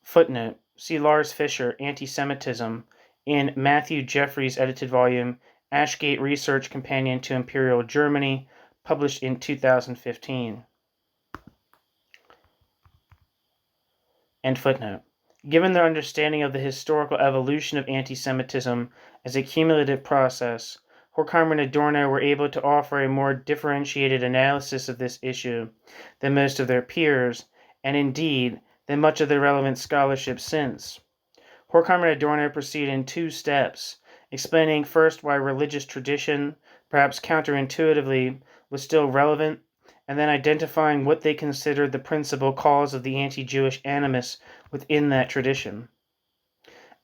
Speaker 1: Footnote. See Lars Fischer, Antisemitism, in Matthew Jeffries' edited volume, Ashgate Research Companion to Imperial Germany, published in 2015. End footnote. Given their understanding of the historical evolution of anti-Semitism as a cumulative process, Horkheimer and Adorno were able to offer a more differentiated analysis of this issue than most of their peers, and indeed than much of the relevant scholarship since. Horkheimer and Adorno proceed in two steps, explaining first why religious tradition, perhaps counterintuitively, was still relevant, and then identifying what they considered the principal cause of the anti-Jewish animus within that tradition.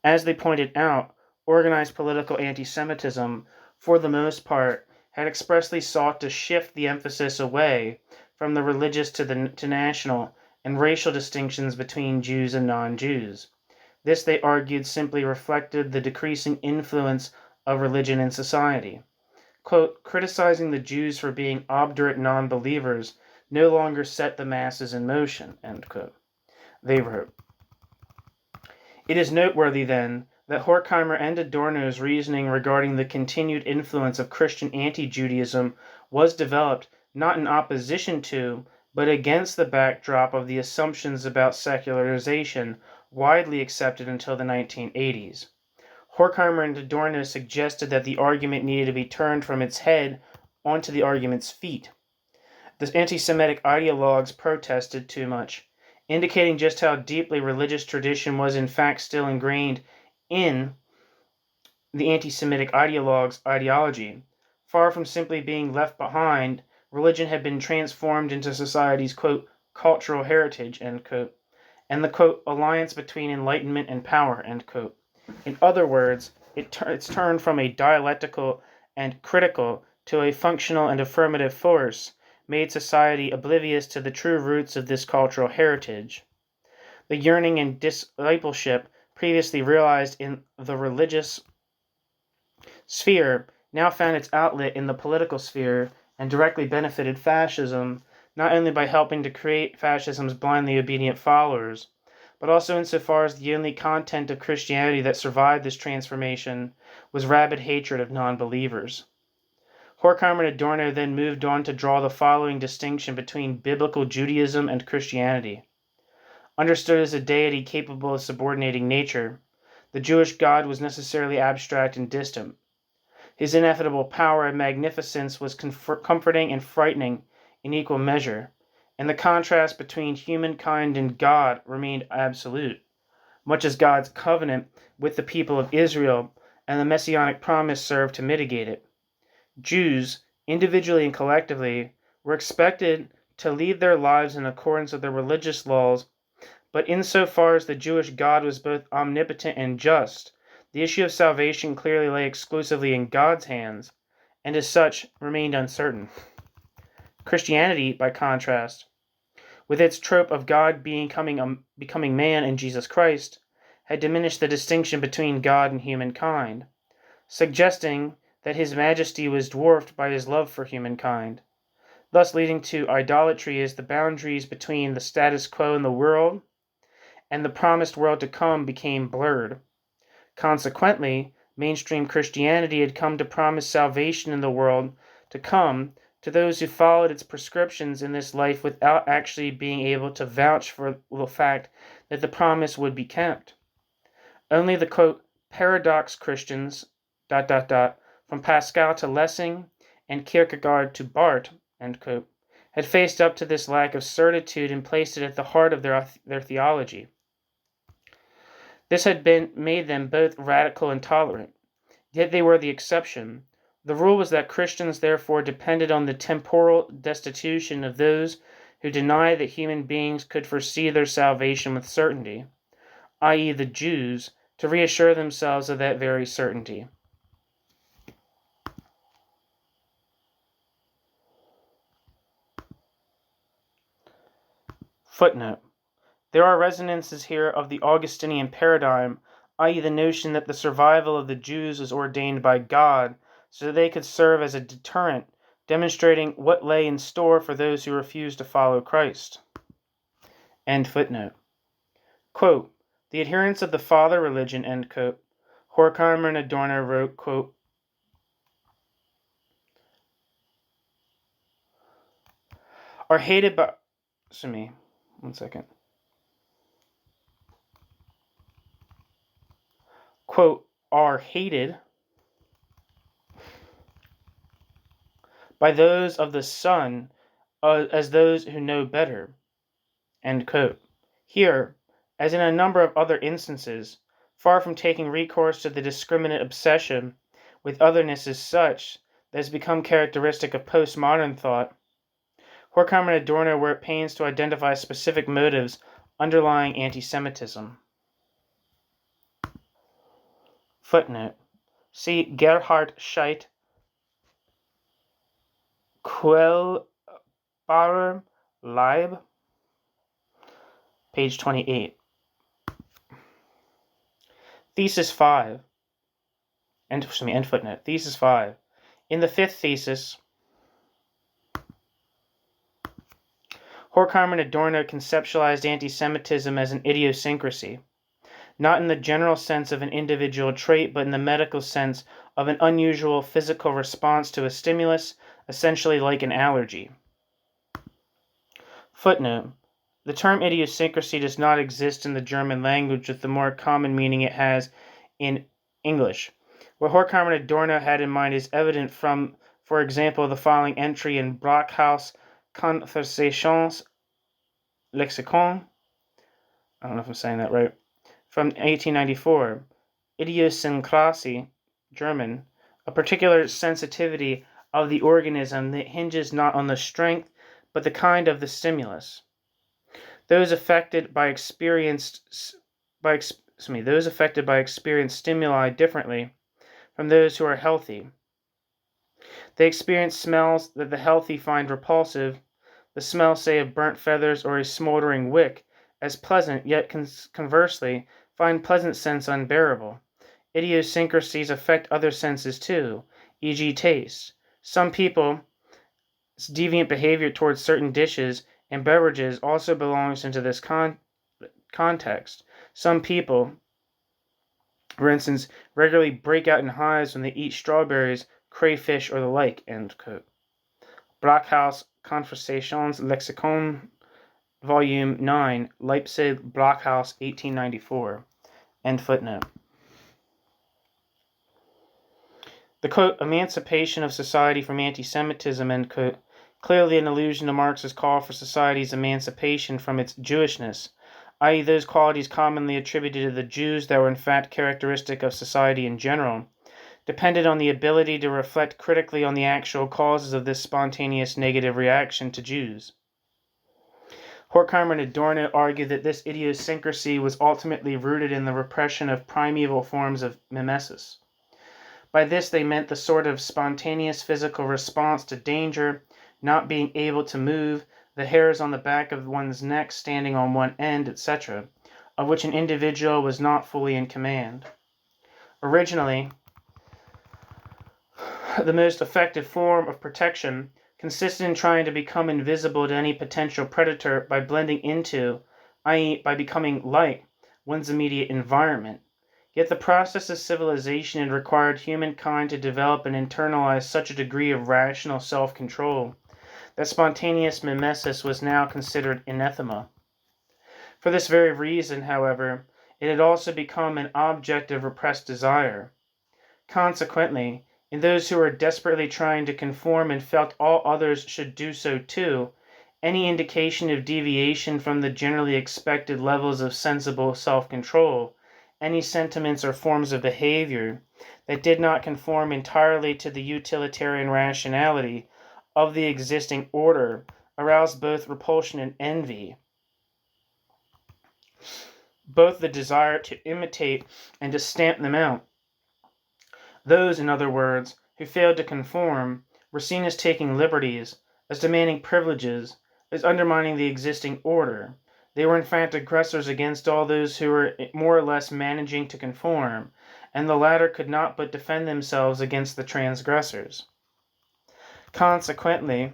Speaker 1: As they pointed out, organized political anti-Semitism, for the most part, had expressly sought to shift the emphasis away from the religious to national and racial distinctions between Jews and non-Jews. This, they argued, simply reflected the decreasing influence of religion in society. Quote, criticizing the Jews for being obdurate non-believers no longer set the masses in motion, end quote. They wrote. It is noteworthy, then, that Horkheimer and Adorno's reasoning regarding the continued influence of Christian anti-Judaism was developed not in opposition to, but against the backdrop of the assumptions about secularization widely accepted until the 1980s. Horkheimer and Adorno suggested that the argument needed to be turned from its head onto the argument's feet. The anti-Semitic ideologues protested too much, indicating just how deeply religious tradition was in fact still ingrained in the anti-Semitic ideologues' ideology. Far from simply being left behind, religion had been transformed into society's, quote, cultural heritage, end quote, and the, quote, alliance between enlightenment and power, end quote. In other words, it's turned from a dialectical and critical to a functional and affirmative force, made society oblivious to the true roots of this cultural heritage. The yearning and discipleship previously realized in the religious sphere now found its outlet in the political sphere and directly benefited fascism, not only by helping to create fascism's blindly obedient followers, but also insofar as the only content of Christianity that survived this transformation was rabid hatred of non-believers. Horkheimer and Adorno then moved on to draw the following distinction between biblical Judaism and Christianity. Understood as a deity capable of subordinating nature, the Jewish God was necessarily abstract and distant. His ineffable power and magnificence was comforting and frightening in equal measure, and the contrast between humankind and God remained absolute, much as God's covenant with the people of Israel and the messianic promise served to mitigate it. Jews, individually and collectively, were expected to lead their lives in accordance with their religious laws, but insofar as the Jewish God was both omnipotent and just, the issue of salvation clearly lay exclusively in God's hands, and as such remained uncertain. Christianity, by contrast, with its trope of God becoming man in Jesus Christ, had diminished the distinction between God and humankind, suggesting that his majesty was dwarfed by his love for humankind, thus leading to idolatry as the boundaries between the status quo in the world and the promised world to come became blurred. Consequently, mainstream Christianity had come to promise salvation in the world to come to those who followed its prescriptions in this life without actually being able to vouch for the fact that the promise would be kept. Only the, quote, paradox Christians, from Pascal to Lessing and Kierkegaard to Barth, end quote, had faced up to this lack of certitude and placed it at the heart of their theology. This had made them both radical and tolerant, yet they were the exception. The rule was that Christians therefore depended on the temporal destitution of those who denied that human beings could foresee their salvation with certainty, i.e. the Jews, to reassure themselves of that very certainty. Footnote. There are resonances here of the Augustinian paradigm, i.e. the notion that the survival of the Jews was ordained by God so that they could serve as a deterrent, demonstrating what lay in store for those who refused to follow Christ. End footnote. Quote, the adherents of the father religion, end quote, Horkheimer and Adorno wrote, quote, are hated by, quote, are hated by those of the Son as those who know better, end quote. Here, as in a number of other instances, far from taking recourse to the discriminate obsession with otherness as such that has become characteristic of postmodern thought, Horkheimer and Adorno were at pains to identify specific motives underlying antisemitism. Footnote. See Gerhard Scheidt, Quellbarer Leib, page 28. Thesis 5. End footnote. Thesis 5. In the fifth thesis, Horkheimer and Adorno conceptualized antisemitism as an idiosyncrasy, not in the general sense of an individual trait, but in the medical sense of an unusual physical response to a stimulus, essentially like an allergy. Footnote. The term idiosyncrasy does not exist in the German language with the more common meaning it has in English. What Horkheimer and Adorno had in mind is evident from, for example, the following entry in Brockhaus' Conversations Lexikon, I don't know if I'm saying that right, from 1894. Idiosyncrasy, German, a particular sensitivity of the organism that hinges not on the strength but the kind of the stimulus. Those affected by experienced stimuli differently from those who are healthy. They experience smells that the healthy find repulsive, the smell, say, of burnt feathers or a smoldering wick, as pleasant, yet conversely find pleasant scents unbearable. Idiosyncrasies affect other senses too, e.g. taste. Some people's deviant behavior towards certain dishes and beverages also belongs into this context. Some people, for instance, regularly break out in hives when they eat strawberries, crayfish, or the like, end quote. Brockhaus' Conversations Lexikon, Volume 9, Leipzig, Brockhaus, 1894. End footnote. The, quote, emancipation of society from antisemitism, end quote, clearly an allusion to Marx's call for society's emancipation from its Jewishness, i.e. those qualities commonly attributed to the Jews that were in fact characteristic of society in general, depended on the ability to reflect critically on the actual causes of this spontaneous negative reaction to Jews. Horkheimer and Adorno argued that this idiosyncrasy was ultimately rooted in the repression of primeval forms of mimesis. By this they meant the sort of spontaneous physical response to danger, not being able to move, the hairs on the back of one's neck standing on one end, etc., of which an individual was not fully in command. Originally, the most effective form of protection consisted in trying to become invisible to any potential predator by blending into, i.e. by becoming like, one's immediate environment. Yet the process of civilization had required humankind to develop and internalize such a degree of rational self-control that spontaneous mimesis was now considered anathema. For this very reason, however, it had also become an object of repressed desire. Consequently, in those who were desperately trying to conform and felt all others should do so too, any indication of deviation from the generally expected levels of sensible self-control, any sentiments or forms of behavior that did not conform entirely to the utilitarian rationality of the existing order, aroused both repulsion and envy, both the desire to imitate and to stamp them out. Those, in other words, who failed to conform, were seen as taking liberties, as demanding privileges, as undermining the existing order. They were in fact aggressors against all those who were more or less managing to conform, and the latter could not but defend themselves against the transgressors. Consequently,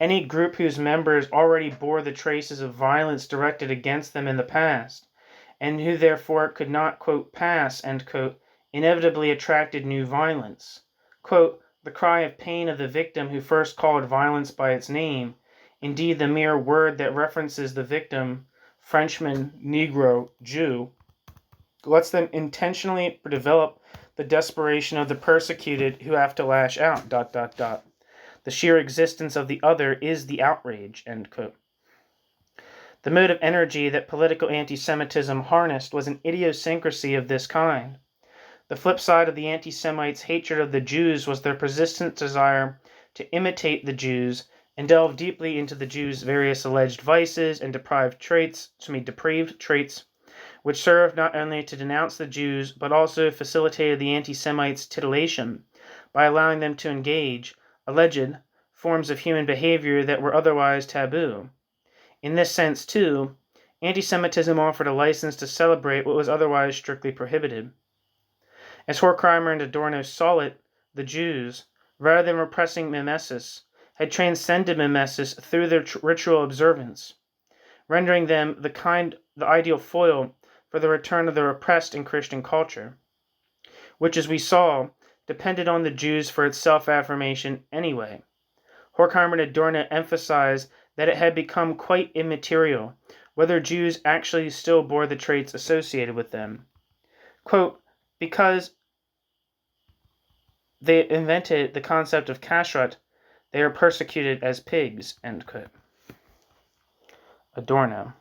Speaker 1: any group whose members already bore the traces of violence directed against them in the past, and who therefore could not, quote, pass, end quote, inevitably attracted new violence. Quote, the cry of pain of the victim who first called violence by its name, indeed the mere word that references the victim, Frenchman, Negro, Jew, lets them intentionally develop the desperation of the persecuted who have to lash out, ... The sheer existence of the other is the outrage, end quote. The motive energy that political anti-Semitism harnessed was an idiosyncrasy of this kind. The flip side of the anti-Semites' hatred of the Jews was their persistent desire to imitate the Jews and delve deeply into the Jews' various alleged vices and depraved traits, which served not only to denounce the Jews, but also facilitated the anti-Semites' titillation by allowing them to engage alleged forms of human behavior that were otherwise taboo. In this sense, too, anti-Semitism offered a license to celebrate what was otherwise strictly prohibited. As Horkheimer and Adorno saw it, the Jews, rather than repressing mimesis, had transcended mimesis through their ritual observance, rendering them the ideal foil for the return of the repressed in Christian culture, which, as we saw, depended on the Jews for its self-affirmation anyway. Horkheimer and Adorno emphasized that it had become quite immaterial whether Jews actually still bore the traits associated with them. Quote, because they invented the concept of kashrut, they are persecuted as pigs, end quote. Adorno.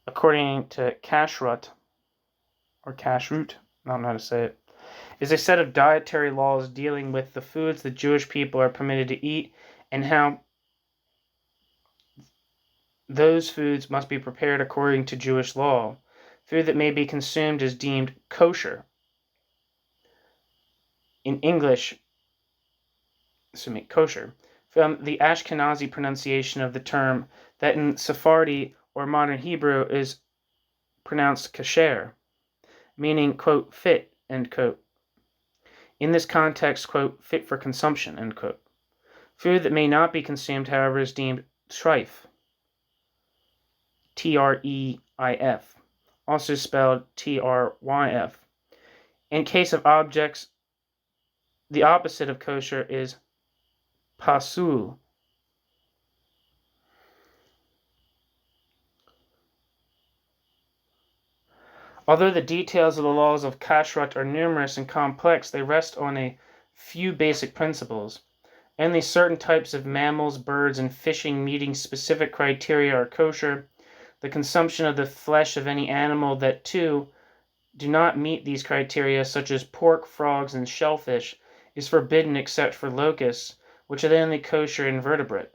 Speaker 1: According to kashrut, or kashrut, I don't know how to say it, is a set of dietary laws dealing with the foods the Jewish people are permitted to eat and how those foods must be prepared according to Jewish law. Food that may be consumed is deemed kosher. In English, kosher, from the Ashkenazi pronunciation of the term that in Sephardi or modern Hebrew is pronounced kasher, meaning, quote, fit, end quote. In this context, quote, fit for consumption, end quote. Food that may not be consumed, however, is deemed treif, T-R-E-I-F, also spelled T-R-Y-F. In case of objects, the opposite of kosher is pasul. Although the details of the laws of kashrut are numerous and complex, they rest on a few basic principles. Only certain types of mammals, birds, and fishing meeting specific criteria are kosher. The consumption of the flesh of any animal that, too, do not meet these criteria, such as pork, frogs, and shellfish, is forbidden except for locusts, which are the only kosher invertebrate.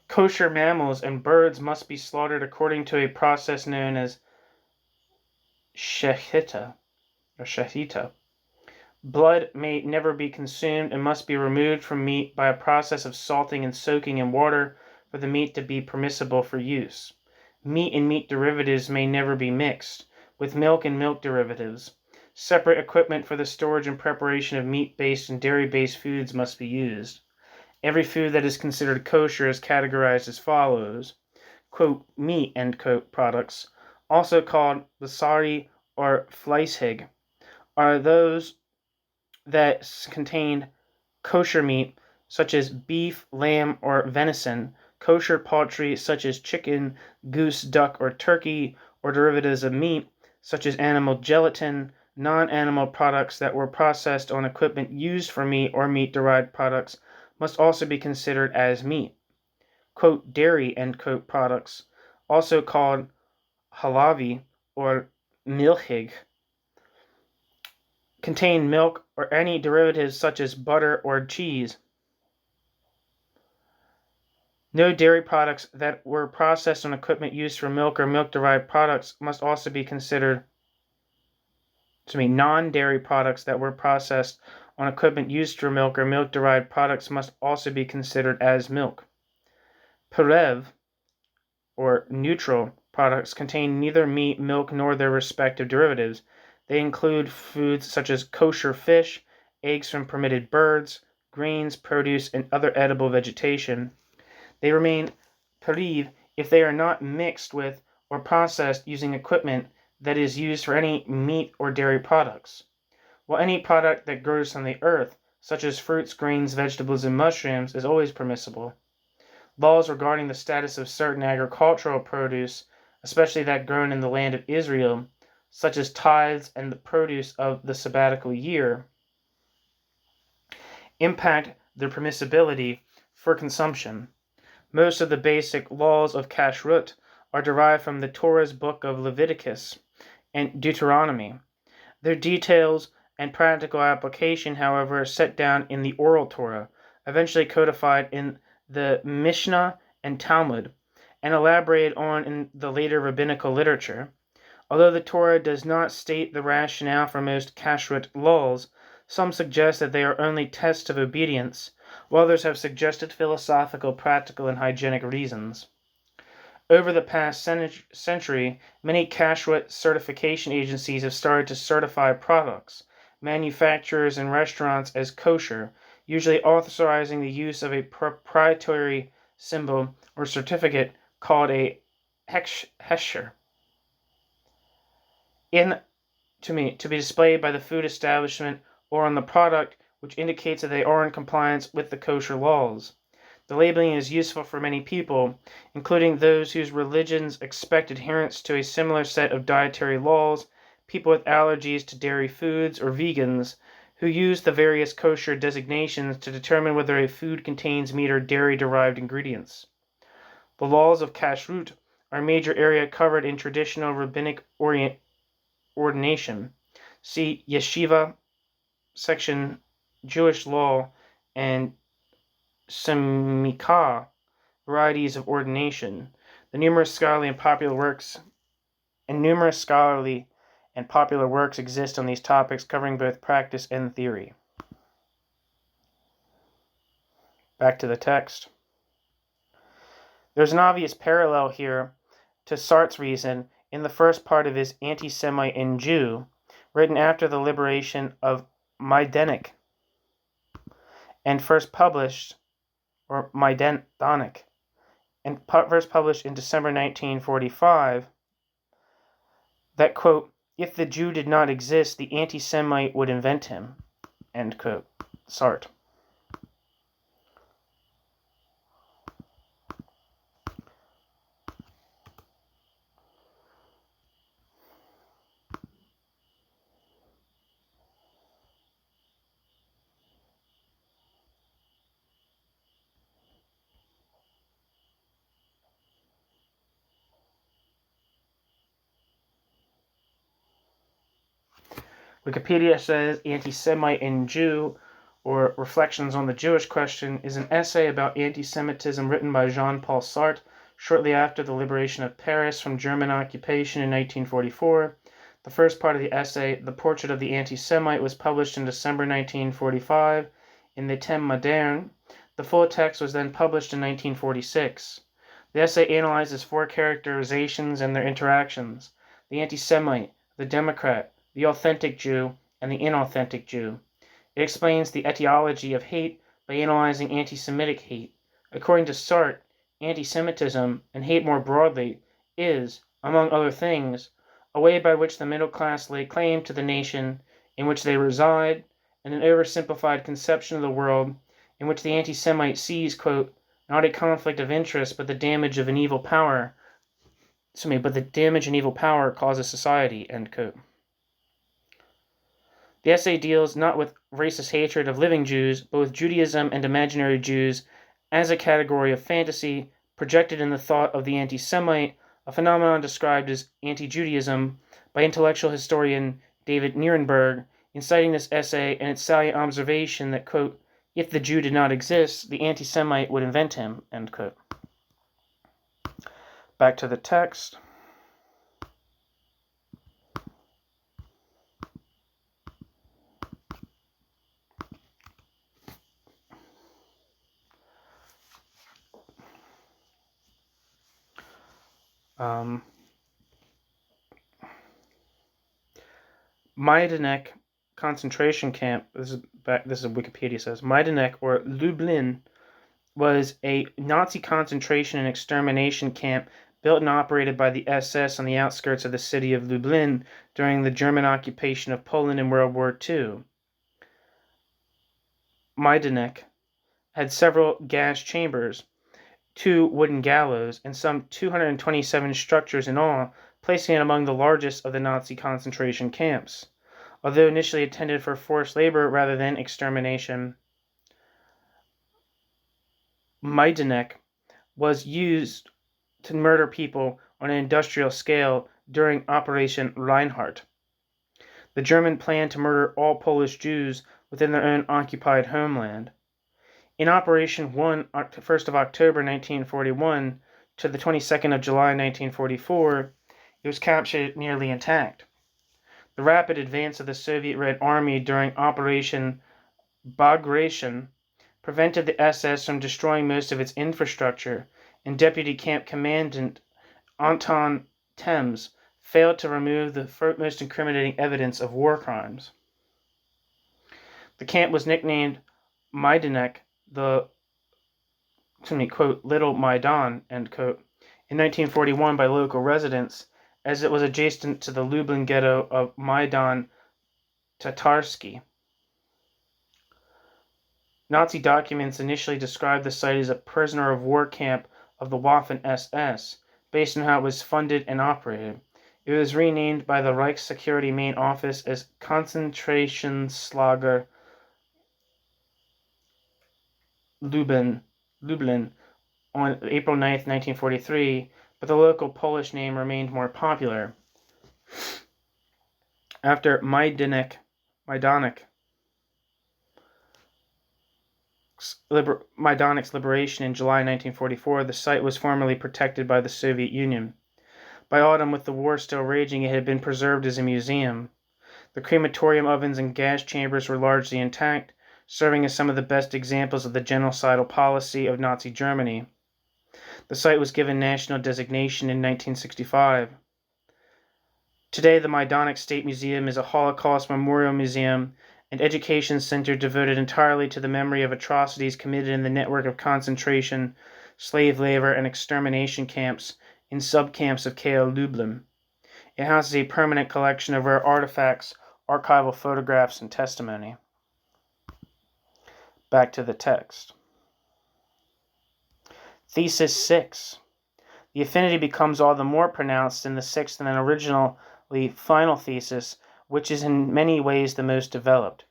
Speaker 1: Kosher mammals and birds must be slaughtered according to a process known as shechita, Blood may never be consumed and must be removed from meat by a process of salting and soaking in water for the meat to be permissible for use. Meat and meat derivatives may never be mixed with milk and milk derivatives. Separate equipment for the storage and preparation of meat-based and dairy-based foods must be used. Every food that is considered kosher is categorized as follows. Quote, meat, end quote, products, also called basari or fleischig, are those that contain kosher meat, such as beef, lamb, or venison, kosher poultry, such as chicken, goose, duck, or turkey, or derivatives of meat, such as animal gelatin, non-animal products that were processed on equipment used for meat or meat-derived products must also be considered as meat. Quote, dairy, end quote, products, also called halavi or milchig, contain milk or any derivatives such as butter or cheese. No dairy products that were processed on equipment used for milk or milk-derived products must also be considered. Non-dairy products that were processed on equipment used for milk or milk-derived products must also be considered as milk. Perev, or neutral, products contain neither meat, milk, nor their respective derivatives. They include foods such as kosher fish, eggs from permitted birds, grains, produce, and other edible vegetation. They remain periv if they are not mixed with or processed using equipment that is used for any meat or dairy products. While any product that grows from the earth, such as fruits, grains, vegetables, and mushrooms, is always permissible. Laws regarding the status of certain agricultural produce, especially that grown in the land of Israel, such as tithes and the produce of the sabbatical year, impact their permissibility for consumption. Most of the basic laws of kashrut are derived from the Torah's book of Leviticus and Deuteronomy. Their details and practical application, however, are set down in the oral Torah, eventually codified in the Mishnah and Talmud, and elaborated on in the later rabbinical literature. Although the Torah does not state the rationale for most kashrut laws, some suggest that they are only tests of obedience, while others have suggested philosophical, practical, and hygienic reasons. Over the past century, many kashrut certification agencies have started to certify products, manufacturers, and restaurants as kosher, usually authorizing the use of a proprietary symbol or certificate called a hechsher to be displayed by the food establishment or on the product, which indicates that they are in compliance with the kosher laws. The labeling is useful for many people, including those whose religions expect adherence to a similar set of dietary laws, people with allergies to dairy foods, or vegans, who use the various kosher designations to determine whether a food contains meat or dairy-derived ingredients. The laws of kashrut are a major area covered in traditional rabbinic ordination. See Yeshiva, section Jewish law, and Semikah, varieties of ordination. Numerous scholarly and popular works exist on these topics, covering both practice and theory. Back to the text. There's an obvious parallel here to Sartre's reason in the first part of his Anti-Semite and Jew, written after the liberation of Majdanek, and first published in December 1945, that, quote, if the Jew did not exist, the anti-Semite would invent him, end quote, Sartre. Wikipedia says Anti-Semite and Jew, or Reflections on the Jewish Question, is an essay about anti-Semitism written by Jean-Paul Sartre shortly after the liberation of Paris from German occupation in 1944. The first part of the essay, The Portrait of the Anti-Semite, was published in December 1945 in the Thème Moderne. The full text was then published in 1946. The essay analyzes four characterizations and their interactions: the anti-Semite, the Democrat, the authentic Jew, and the inauthentic Jew. It explains the etiology of hate by analyzing anti-Semitic hate. According to Sartre, anti-Semitism, and hate more broadly, is, among other things, a way by which the middle class lay claim to the nation in which they reside, and an oversimplified conception of the world in which the anti-Semite sees, quote, not a conflict of interest, but the damage of an evil power. But the damage an evil power causes society, end quote. The essay deals not with racist hatred of living Jews, but with Judaism and imaginary Jews as a category of fantasy projected in the thought of the anti-Semite, a phenomenon described as anti-Judaism by intellectual historian David Nierenberg, inciting this essay and its salient observation that, quote, if the Jew did not exist, the anti-Semite would invent him, end quote. Back to the text. Majdanek concentration camp, this is Wikipedia says, Majdanek, or Lublin, was a Nazi concentration and extermination camp built and operated by the SS on the outskirts of the city of Lublin during the German occupation of Poland in World War II. Majdanek had several gas chambers, 2 wooden gallows, and some 227 structures in all, placing it among the largest of the Nazi concentration camps. Although initially intended for forced labor rather than extermination, Majdanek was used to murder people on an industrial scale during Operation Reinhardt. The German planned to murder all Polish Jews within their own occupied homeland. In Operation 1st of October 1941 to the 22nd of July 1944, it was captured nearly intact. The rapid advance of the Soviet Red Army during Operation Bagration prevented the SS from destroying most of its infrastructure, and Deputy Camp Commandant Anton Thames failed to remove the most incriminating evidence of war crimes. The camp was nicknamed Majdanek, quote, Little Maidan, end quote, in 1941 by local residents, as it was adjacent to the Lublin ghetto of Maidan Tatarsky. Nazi documents initially described the site as a prisoner of war camp of the Waffen-SS, based on how it was funded and operated. It was renamed by the Reichssecurity Main Office as Konzentrationslager Lublin on April 9, 1943, but the local Polish name remained more popular. After Majdanek's liberation in July 1944, the site was formally protected by the Soviet Union. By autumn, with the war still raging, it had been preserved as a museum. The crematorium ovens and gas chambers were largely intact, serving as some of the best examples of the genocidal policy of Nazi Germany. The site was given national designation in 1965. Today, the Majdanek State Museum is a Holocaust memorial museum and education center devoted entirely to the memory of atrocities committed in the network of concentration, slave labor, and extermination camps in subcamps of KL Lublin. It houses a permanent collection of rare artifacts, archival photographs, and testimony. Back to the text. Thesis 6. The affinity becomes all the more pronounced in the sixth and then originally final thesis, which is in many ways the most developed.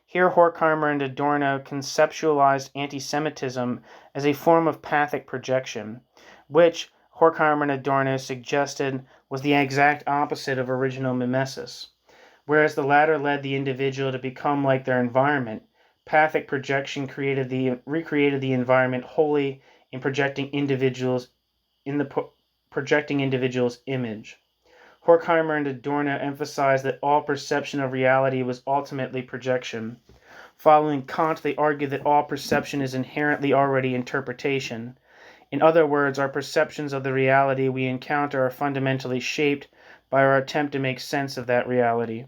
Speaker 1: Here Horkheimer and Adorno conceptualized anti-Semitism as a form of pathic projection, which Horkheimer and Adorno suggested was the exact opposite of original mimesis. Whereas the latter led the individual to become like their environment, pathic projection recreated the environment wholly in projecting individuals' image. Horkheimer and Adorno emphasized that all perception of reality was ultimately projection. Following Kant, they argued that all perception is inherently already interpretation. In other words, our perceptions of the reality we encounter are fundamentally shaped by our attempt to make sense of that reality.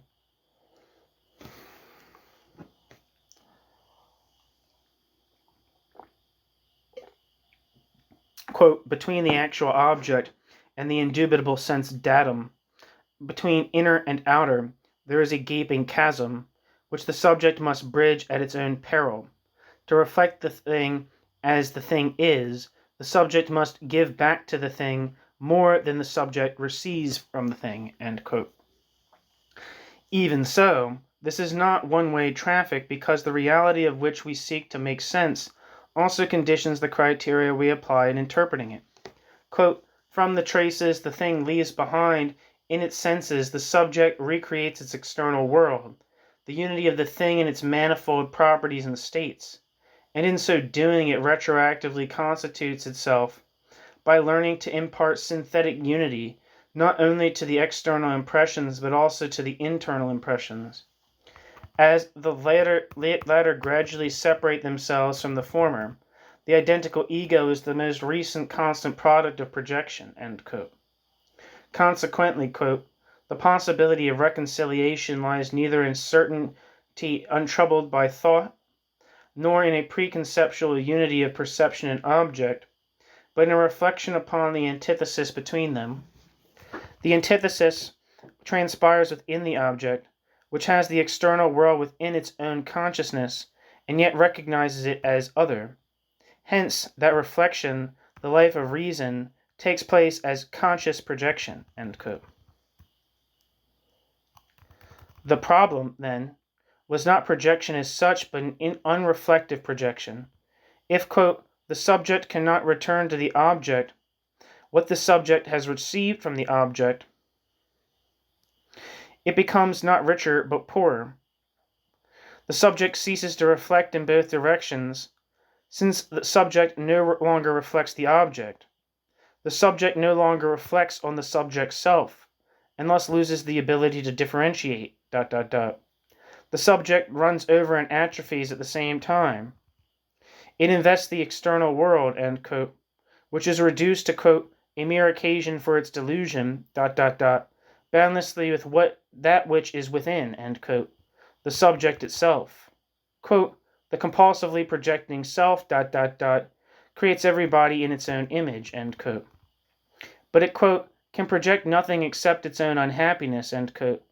Speaker 1: Quote, between the actual object and the indubitable sense datum, between inner and outer, there is a gaping chasm, which the subject must bridge at its own peril. To reflect the thing as the thing is, the subject must give back to the thing more than the subject receives from the thing. End quote. Even so, this is not one-way traffic, because the reality of which we seek to make sense also conditions the criteria we apply in interpreting it. Quote, from the traces the thing leaves behind in its senses, the subject recreates its external world, the unity of the thing and its manifold properties and states, and in so doing it retroactively constitutes itself by learning to impart synthetic unity not only to the external impressions but also to the internal impressions. As the latter gradually separate themselves from the former, the identical ego is the most recent constant product of projection. End quote. Consequently, quote, the possibility of reconciliation lies neither in certainty untroubled by thought, nor in a preconceptual unity of perception and object, but in a reflection upon the antithesis between them. The antithesis transpires within the object, which has the external world within its own consciousness, and yet recognizes it as other. Hence, that reflection, the life of reason, takes place as conscious projection. End quote. The problem, then, was not projection as such, but an unreflective projection. If, quote, the subject cannot return to the object what the subject has received from the object, it becomes not richer but poorer. The subject ceases to reflect in both directions, since the subject no longer reflects the object. The subject no longer reflects on the subject's self, and thus loses the ability to differentiate, ... The subject runs over and atrophies at the same time. It invests the external world, end quote, which is reduced to, quote, a mere occasion for its delusion, ... boundlessly with that which is within, end quote, the subject itself. Quote, the compulsively projecting self, ... creates everybody in its own image, end quote. But it, quote, can project nothing except its own unhappiness, end quote,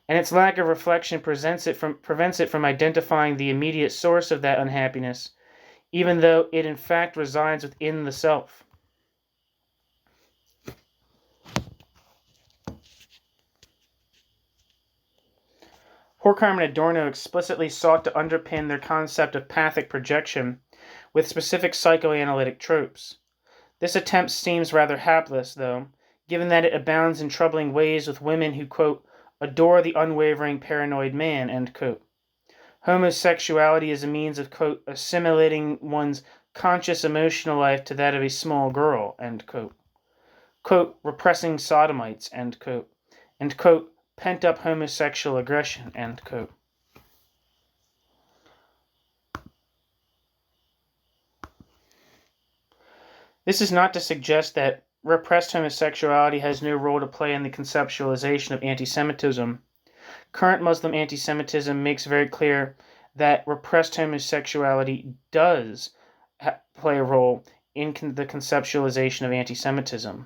Speaker 1: and its lack of reflection prevents it from identifying the immediate source of that unhappiness, even though it in fact resides within the self. Horkheimer and Adorno explicitly sought to underpin their concept of pathic projection with specific psychoanalytic tropes. This attempt seems rather hapless, though, given that it abounds in troubling ways with women who, quote, adore the unwavering paranoid man, end quote. Homosexuality is a means of, quote, assimilating one's conscious emotional life to that of a small girl, end quote. Quote, repressing sodomites, end quote, and, quote, pent-up homosexual aggression, end quote. This is not to suggest that repressed homosexuality has no role to play in the conceptualization of antisemitism. Current Muslim antisemitism makes very clear that repressed homosexuality does play a role in the conceptualization of antisemitism.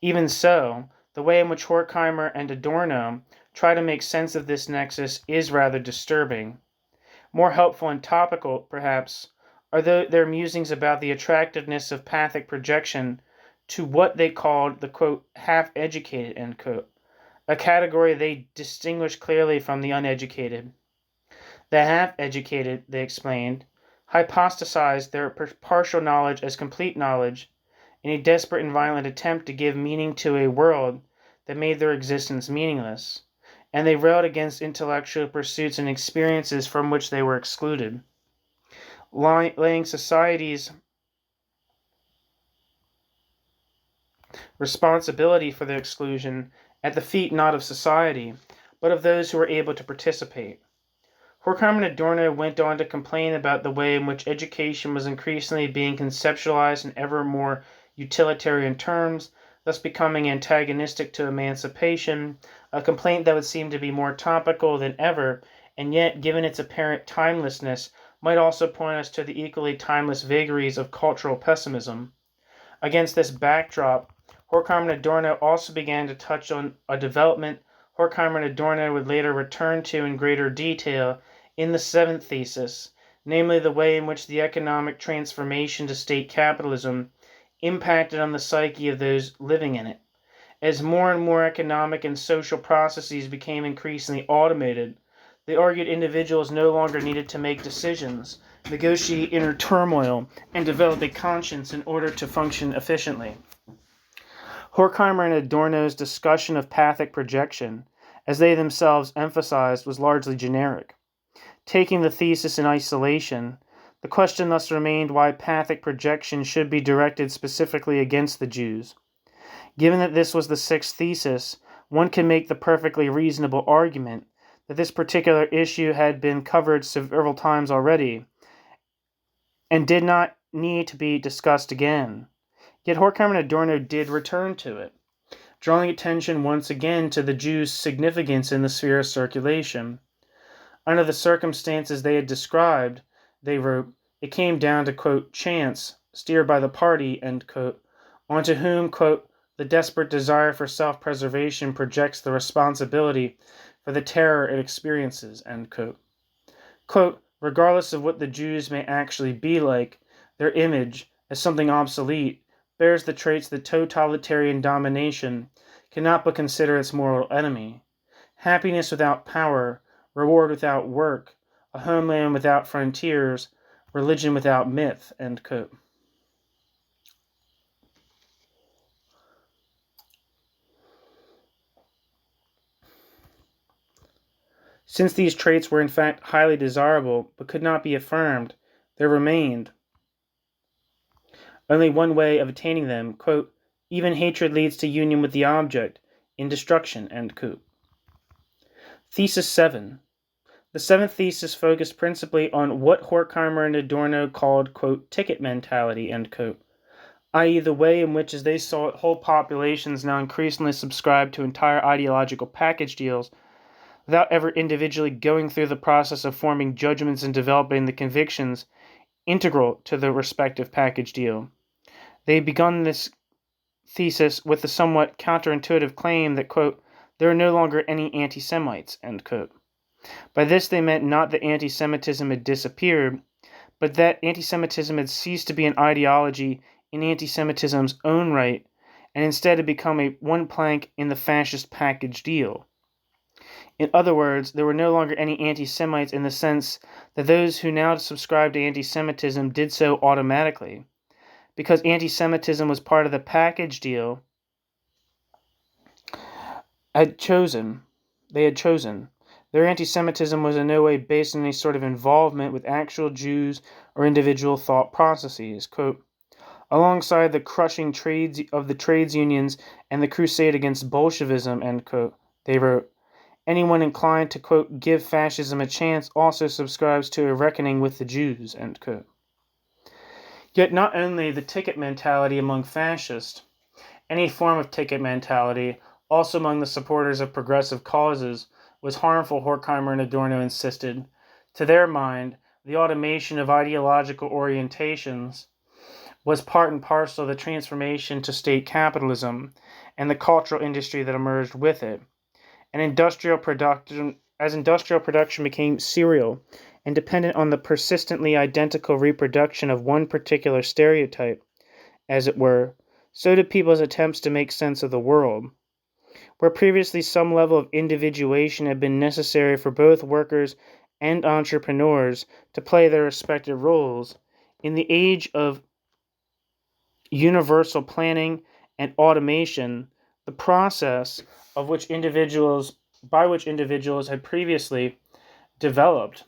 Speaker 1: Even so, the way in which Horkheimer and Adorno try to make sense of this nexus is rather disturbing. More helpful and topical, perhaps, are their musings about the attractiveness of pathic projection to what they called the, quote, half-educated, end quote, a category they distinguish clearly from the uneducated. The half-educated, they explained, hypostasized their partial knowledge as complete knowledge in a desperate and violent attempt to give meaning to a world that made their existence meaningless, and they railed against intellectual pursuits and experiences from which they were excluded, laying society's responsibility for their exclusion at the feet not of society, but of those who were able to participate. Horkheimer and Adorno went on to complain about the way in which education was increasingly being conceptualized in ever more utilitarian terms, thus becoming antagonistic to emancipation, a complaint that would seem to be more topical than ever, and yet, given its apparent timelessness, might also point us to the equally timeless vagaries of cultural pessimism. Against this backdrop, Horkheimer and Adorno also began to touch on a development Horkheimer and Adorno would later return to in greater detail in the seventh thesis, namely the way in which the economic transformation to state capitalism impacted on the psyche of those living in it. As more and more economic and social processes became increasingly automated, they argued individuals no longer needed to make decisions, negotiate inner turmoil, and develop a conscience in order to function efficiently. Horkheimer and Adorno's discussion of pathic projection, as they themselves emphasized, was largely generic. Taking the thesis in isolation, the question thus remained why pathic projection should be directed specifically against the Jews. Given that this was the sixth thesis, one can make the perfectly reasonable argument that this particular issue had been covered several times already and did not need to be discussed again. Yet Horkheimer and Adorno did return to it, drawing attention once again to the Jews' significance in the sphere of circulation. Under the circumstances they had described, they wrote, it came down to, quote, chance, steered by the party, end quote, onto whom, quote, the desperate desire for self-preservation projects the responsibility for the terror it experiences, end quote. Quote, regardless of what the Jews may actually be like, their image, as something obsolete, bears the traits that totalitarian domination cannot but consider its moral enemy. Happiness without power, reward without work, a homeland without frontiers, religion without myth, end quote. Since these traits were in fact highly desirable but could not be affirmed, there remained only one way of attaining them, quote, even hatred leads to union with the object, in destruction, end quote. Thesis 7. The seventh thesis focused principally on what Horkheimer and Adorno called, quote, ticket mentality, end quote, i.e. the way in which, as they saw it, whole populations now increasingly subscribe to entire ideological package deals without ever individually going through the process of forming judgments and developing the convictions integral to the respective package deal. They begun this thesis with the somewhat counterintuitive claim that, quote, there are no longer any anti-Semites, end quote. By this they meant not that anti-Semitism had disappeared, but that anti-Semitism had ceased to be an ideology in anti-Semitism's own right, and instead had become one plank in the fascist package deal. In other words, there were no longer any anti-Semites in the sense that those who now subscribed to anti-Semitism did so automatically. Because anti-Semitism was part of the package deal they had chosen. Their anti-Semitism was in no way based on any sort of involvement with actual Jews or individual thought processes. Quote, alongside the crushing of the trades unions and the crusade against Bolshevism, end quote, they wrote, anyone inclined to, quote, give fascism a chance also subscribes to a reckoning with the Jews, end quote. Yet not only the ticket mentality among fascists, any form of ticket mentality, also among the supporters of progressive causes, was harmful, Horkheimer and Adorno insisted. To their mind, the automation of ideological orientations was part and parcel of the transformation to state capitalism and the cultural industry that emerged with it. And industrial production became serial and dependent on the persistently identical reproduction of one particular stereotype, as it were, so did people's attempts to make sense of the world. Where previously some level of individuation had been necessary for both workers and entrepreneurs to play their respective roles, in the age of universal planning and automation, the process by which individuals had previously developed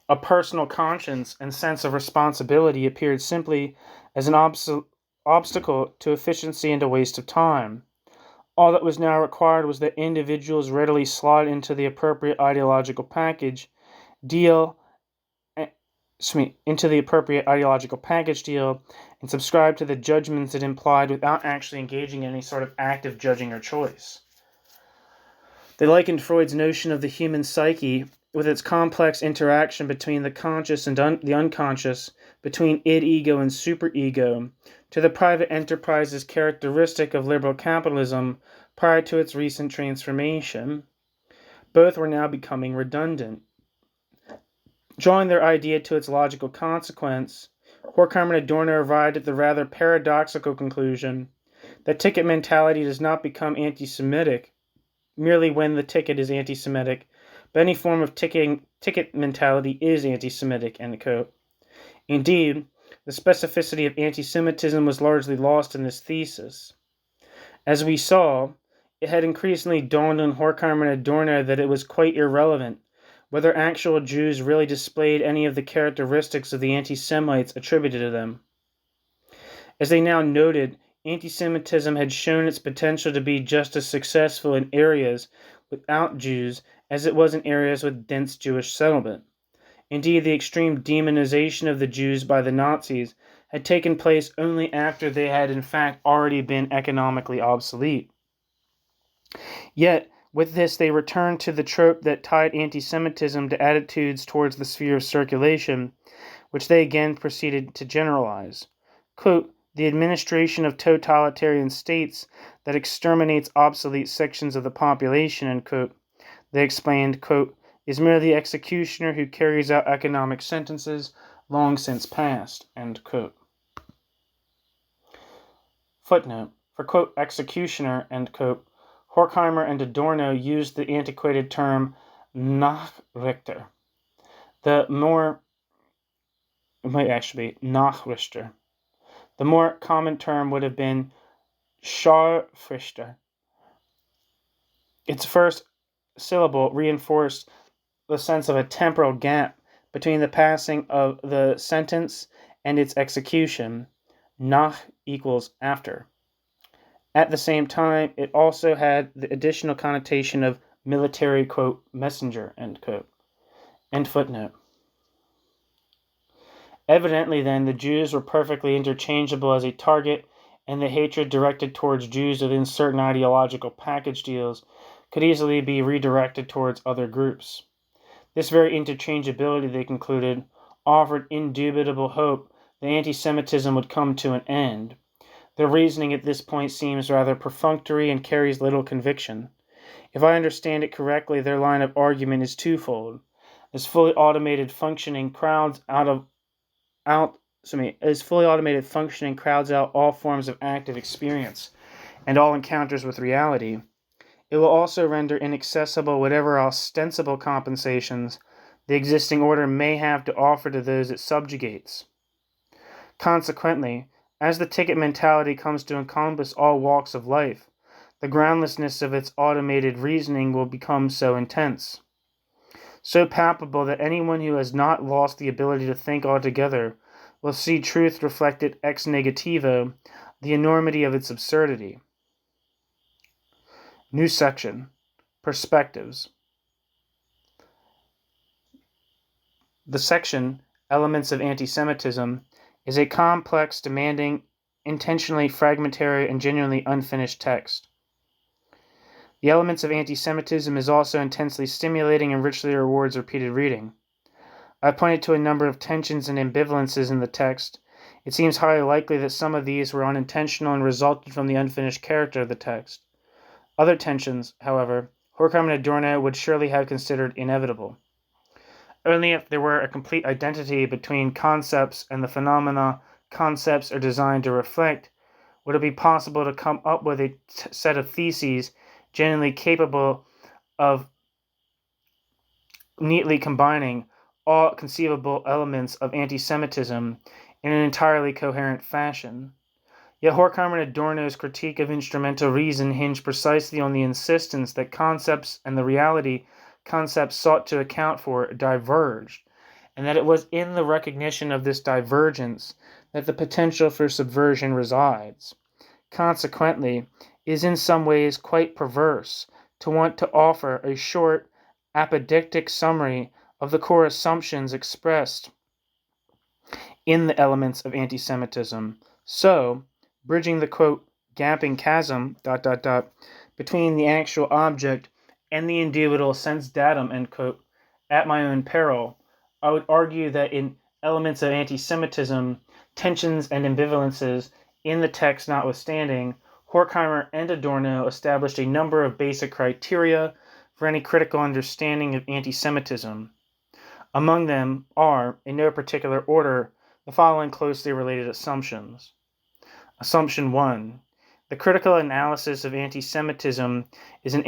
Speaker 1: a personal conscience and sense of responsibility appeared simply as an obstacle to efficiency and a waste of time. All that was now required was that individuals readily slot into the appropriate ideological package deal and subscribe to the judgments it implied without actually engaging in any sort of active judging or choice. They likened Freud's notion of the human psyche, with its complex interaction between the conscious and the unconscious, between id ego and superego, to the private enterprises characteristic of liberal capitalism prior to its recent transformation. Both were now becoming redundant. Drawing their idea to its logical consequence, Horkheimer and Adorno arrived at the rather paradoxical conclusion that ticket mentality does not become anti-Semitic merely when the ticket is anti-Semitic, but any form of ticket mentality is anti-Semitic, end quote. Indeed, the specificity of anti-Semitism was largely lost in this thesis. As we saw, it had increasingly dawned on Horkheimer and Adorno that it was quite irrelevant whether actual Jews really displayed any of the characteristics of the anti-Semites attributed to them. As they now noted, anti-Semitism had shown its potential to be just as successful in areas without Jews as it was in areas with dense Jewish settlement. Indeed, the extreme demonization of the Jews by the Nazis had taken place only after they had in fact already been economically obsolete. Yet, with this, they returned to the trope that tied anti-Semitism to attitudes towards the sphere of circulation, which they again proceeded to generalize. Quote, the administration of totalitarian states that exterminates obsolete sections of the population, end quote, they explained, quote, is merely the executioner who carries out economic sentences long since past, end quote. Footnote, for, quote, executioner, end quote, Horkheimer and Adorno used the antiquated term Nachrichter. It might actually be Nachrichter. The more common term would have been Scharfrichter. Its first syllable reinforced the sense of a temporal gap between the passing of the sentence and its execution. Nach equals after. At the same time, it also had the additional connotation of military, quote, messenger, end quote. End footnote. Evidently, then, the Jews were perfectly interchangeable as a target, and the hatred directed towards Jews within certain ideological package deals could easily be redirected towards other groups. This very interchangeability, they concluded, offered indubitable hope that anti-Semitism would come to an end. Their reasoning at this point seems rather perfunctory and carries little conviction. If I understand it correctly, their line of argument is twofold. As fully automated functioning crowds out all forms of active experience and all encounters with reality, it will also render inaccessible whatever ostensible compensations the existing order may have to offer to those it subjugates. Consequently, as the ticket mentality comes to encompass all walks of life, the groundlessness of its automated reasoning will become so intense, so palpable that anyone who has not lost the ability to think altogether will see truth reflected ex negativo, the enormity of its absurdity. New section, Perspectives. The section, Elements of Antisemitism, is a complex, demanding, intentionally fragmentary, and genuinely unfinished text. The Elements of Antisemitism is also intensely stimulating and richly rewards repeated reading. I pointed to a number of tensions and ambivalences in the text. It seems highly likely that some of these were unintentional and resulted from the unfinished character of the text. Other tensions, however, Horkheimer and Adorno would surely have considered inevitable. Only if there were a complete identity between concepts and the phenomena concepts are designed to reflect would it be possible to come up with a set of theses genuinely capable of neatly combining all conceivable elements of anti-Semitism in an entirely coherent fashion. Yet Horkheimer and Adorno's critique of instrumental reason hinged precisely on the insistence that concepts and the reality concepts sought to account for diverged, and that it was in the recognition of this divergence that the potential for subversion resides. Consequently, it is in some ways quite perverse to want to offer a short, apodictic summary of the core assumptions expressed in the elements of anti-Semitism. So, bridging the quote, gaping chasm, between the actual object and the indubitable sense datum, end quote, at my own peril, I would argue that in elements of anti-Semitism, tensions and ambivalences in the text notwithstanding, Horkheimer and Adorno established a number of basic criteria for any critical understanding of anti-Semitism. Among them are, in no particular order, the following closely related assumptions. Assumption 1. The critical analysis of anti-Semitism is an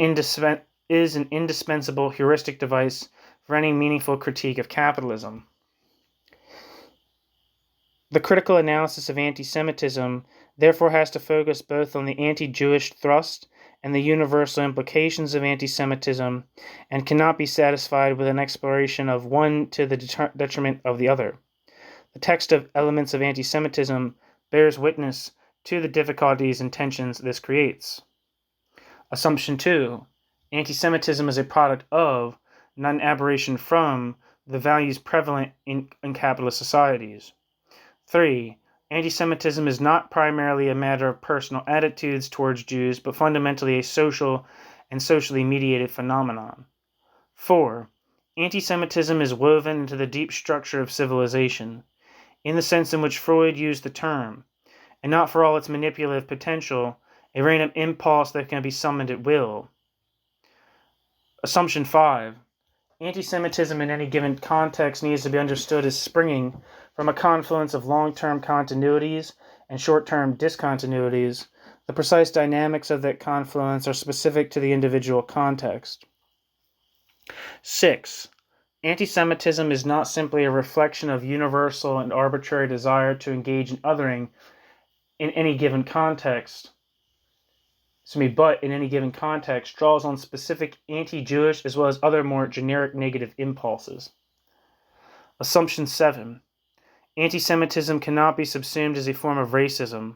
Speaker 1: indispensable heuristic device for any meaningful critique of capitalism. The critical analysis of anti-Semitism therefore has to focus both on the anti-Jewish thrust and the universal implications of anti-Semitism, and cannot be satisfied with an exploration of one to the detriment of the other. The text of Elements of Anti-Semitism bears witness to the difficulties and tensions this creates. Assumption 2. Anti-Semitism is a product of, not an aberration from, the values prevalent in capitalist societies. 3. Anti-Semitism is not primarily a matter of personal attitudes towards Jews, but fundamentally a social and socially mediated phenomenon. 4. Anti-Semitism is woven into the deep structure of civilization, in the sense in which Freud used the term, and not for all its manipulative potential, a random impulse that can be summoned at will. Assumption 5. Anti-Semitism in any given context needs to be understood as springing from a confluence of long-term continuities and short-term discontinuities. The precise dynamics of that confluence are specific to the individual context. 6. Anti-Semitism is not simply a reflection of universal and arbitrary desire to engage in othering in any given context, but in any given context draws on specific anti-Jewish as well as other more generic negative impulses. Assumption 7. Anti-Semitism cannot be subsumed as a form of racism.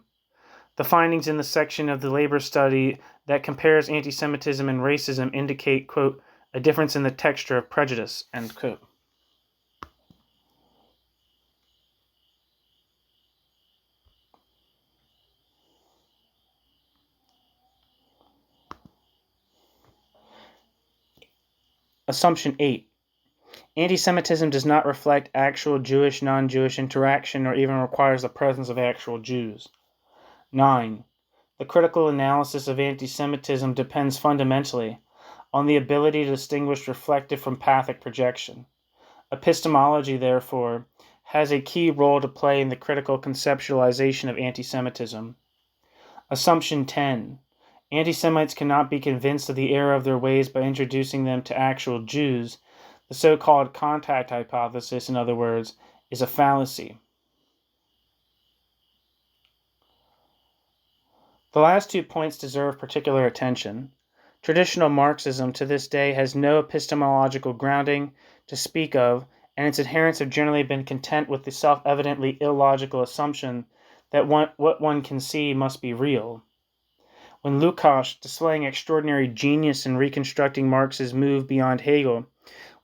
Speaker 1: The findings in the section of the labor study that compares anti-Semitism and racism indicate, quote, a difference in the texture of prejudice, end quote. Assumption 8. Anti-Semitism does not reflect actual Jewish, non-Jewish interaction or even requires the presence of actual Jews. 9. The critical analysis of anti-Semitism depends fundamentally on the ability to distinguish reflective from pathic projection. Epistemology, therefore, has a key role to play in the critical conceptualization of anti-Semitism. Assumption 10. Anti-Semites cannot be convinced of the error of their ways by introducing them to actual Jews. The so-called contact hypothesis, in other words, is a fallacy. The last 2 points deserve particular attention. Traditional Marxism to this day has no epistemological grounding to speak of, and its adherents have generally been content with the self-evidently illogical assumption that what one can see must be real. When Lukács, displaying extraordinary genius in reconstructing Marx's move beyond Hegel,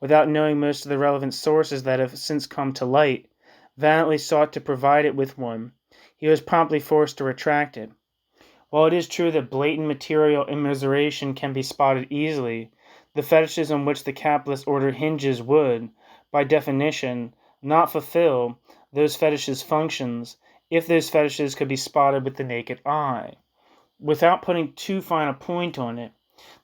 Speaker 1: without knowing most of the relevant sources that have since come to light, valiantly sought to provide it with one, he was promptly forced to retract it. While it is true that blatant material immiseration can be spotted easily, the fetishes on which the capitalist order hinges would, by definition, not fulfill those fetishes' functions if those fetishes could be spotted with the naked eye. Without putting too fine a point on it,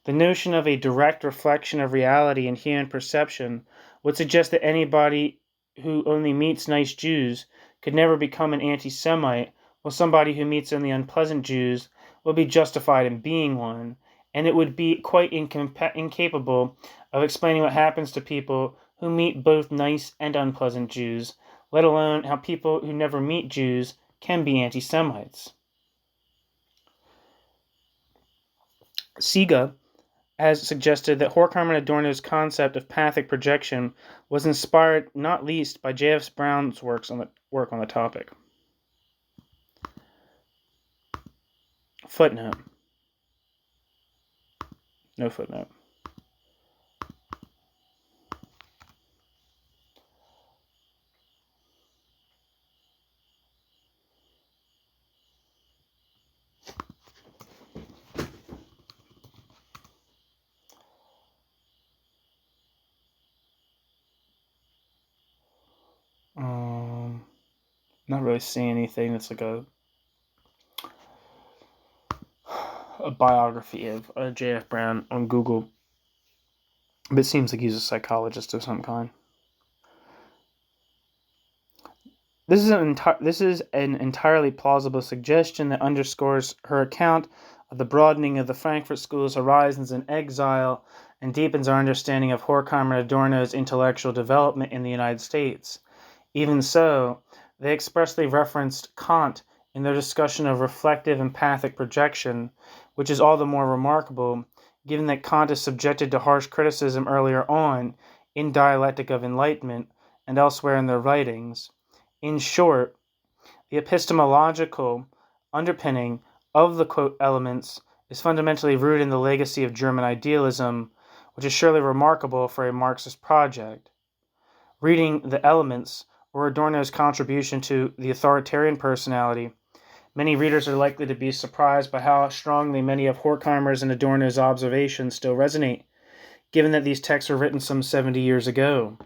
Speaker 1: the notion of a direct reflection of reality in human perception would suggest that anybody who only meets nice Jews could never become an anti-Semite, while somebody who meets only unpleasant Jews would be justified in being one, and it would be quite incapable of explaining what happens to people who meet both nice and unpleasant Jews, let alone how people who never meet Jews can be anti-Semites. Siga has suggested that Horkheimer and Adorno's concept of pathic projection was inspired not least by J.F. Brown's work on the topic. Footnote. No footnote. Not really seeing anything that's like a biography of J.F. Brown on Google. But it seems like he's a psychologist of some kind. This is an entirely plausible suggestion that underscores her account of the broadening of the Frankfurt School's horizons in exile and deepens our understanding of Horkheimer and Adorno's intellectual development in the United States. Even so, they expressly referenced Kant in their discussion of reflective and pathic projection, which is all the more remarkable, given that Kant is subjected to harsh criticism earlier on in Dialectic of Enlightenment and elsewhere in their writings. In short, the epistemological underpinning of the quote elements is fundamentally rooted in the legacy of German idealism, which is surely remarkable for a Marxist project. Reading the elements, or Adorno's contribution to the authoritarian personality, many readers are likely to be surprised by how strongly many of Horkheimer's and Adorno's observations still resonate, given that these texts were written some 70 years ago.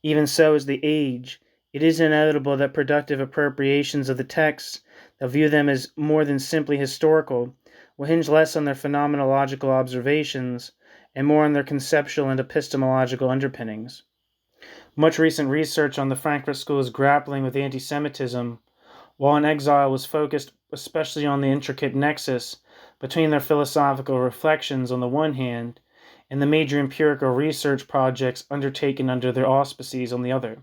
Speaker 1: Even so is the age. It is inevitable that productive appropriations of the texts that view them as more than simply historical will hinge less on their phenomenological observations and more on their conceptual and epistemological underpinnings. Much recent research on the Frankfurt School's grappling with antisemitism, while in exile, was focused especially on the intricate nexus between their philosophical reflections on the one hand and the major empirical research projects undertaken under their auspices on the other.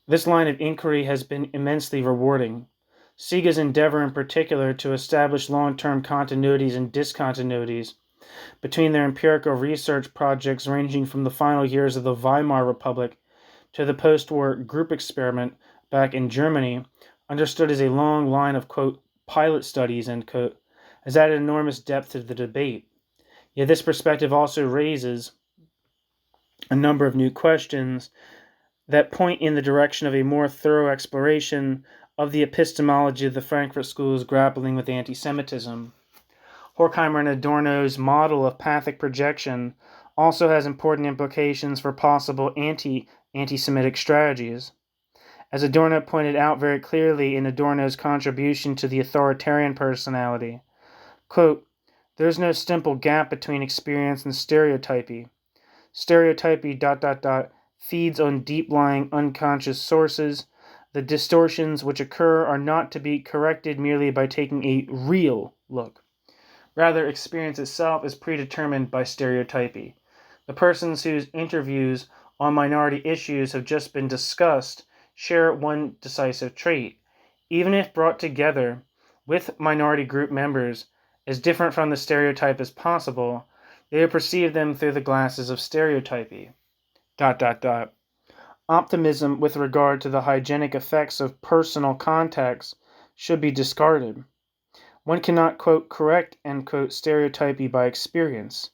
Speaker 1: This line of inquiry has been immensely rewarding. Sega's endeavor in particular to establish long-term continuities and discontinuities between their empirical research projects ranging from the final years of the Weimar Republic to the post-war group experiment back in Germany, understood as a long line of, quote, pilot studies, end quote, has added enormous depth to the debate. Yet this perspective also raises a number of new questions that point in the direction of a more thorough exploration of the epistemology of the Frankfurt School's grappling with anti-Semitism. Horkheimer and Adorno's model of pathic projection also has important implications for possible anti-Semitic strategies. As Adorno pointed out very clearly in Adorno's contribution to the authoritarian personality, quote, "There is no simple gap between experience and stereotypy. Stereotypy ... feeds on deep-lying unconscious sources. The distortions which occur are not to be corrected merely by taking a real look. Rather, experience itself is predetermined by stereotypy. The persons whose interviews on minority issues have just been discussed share one decisive trait. Even if brought together with minority group members as different from the stereotype as possible, they perceive them through the glasses of stereotypy. ... Optimism with regard to the hygienic effects of personal contacts should be discarded. One cannot, quote, correct, end quote, stereotypy by experience.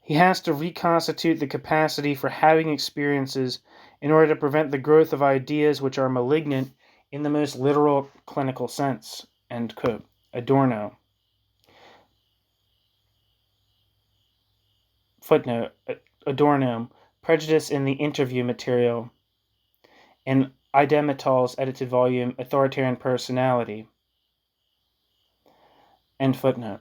Speaker 1: He has to reconstitute the capacity for having experiences in order to prevent the growth of ideas which are malignant in the most literal clinical sense, end quote. Adorno. Footnote, Adorno, Prejudice in the Interview Material, in Idemetal's edited volume, Authoritarian Personality. End footnote.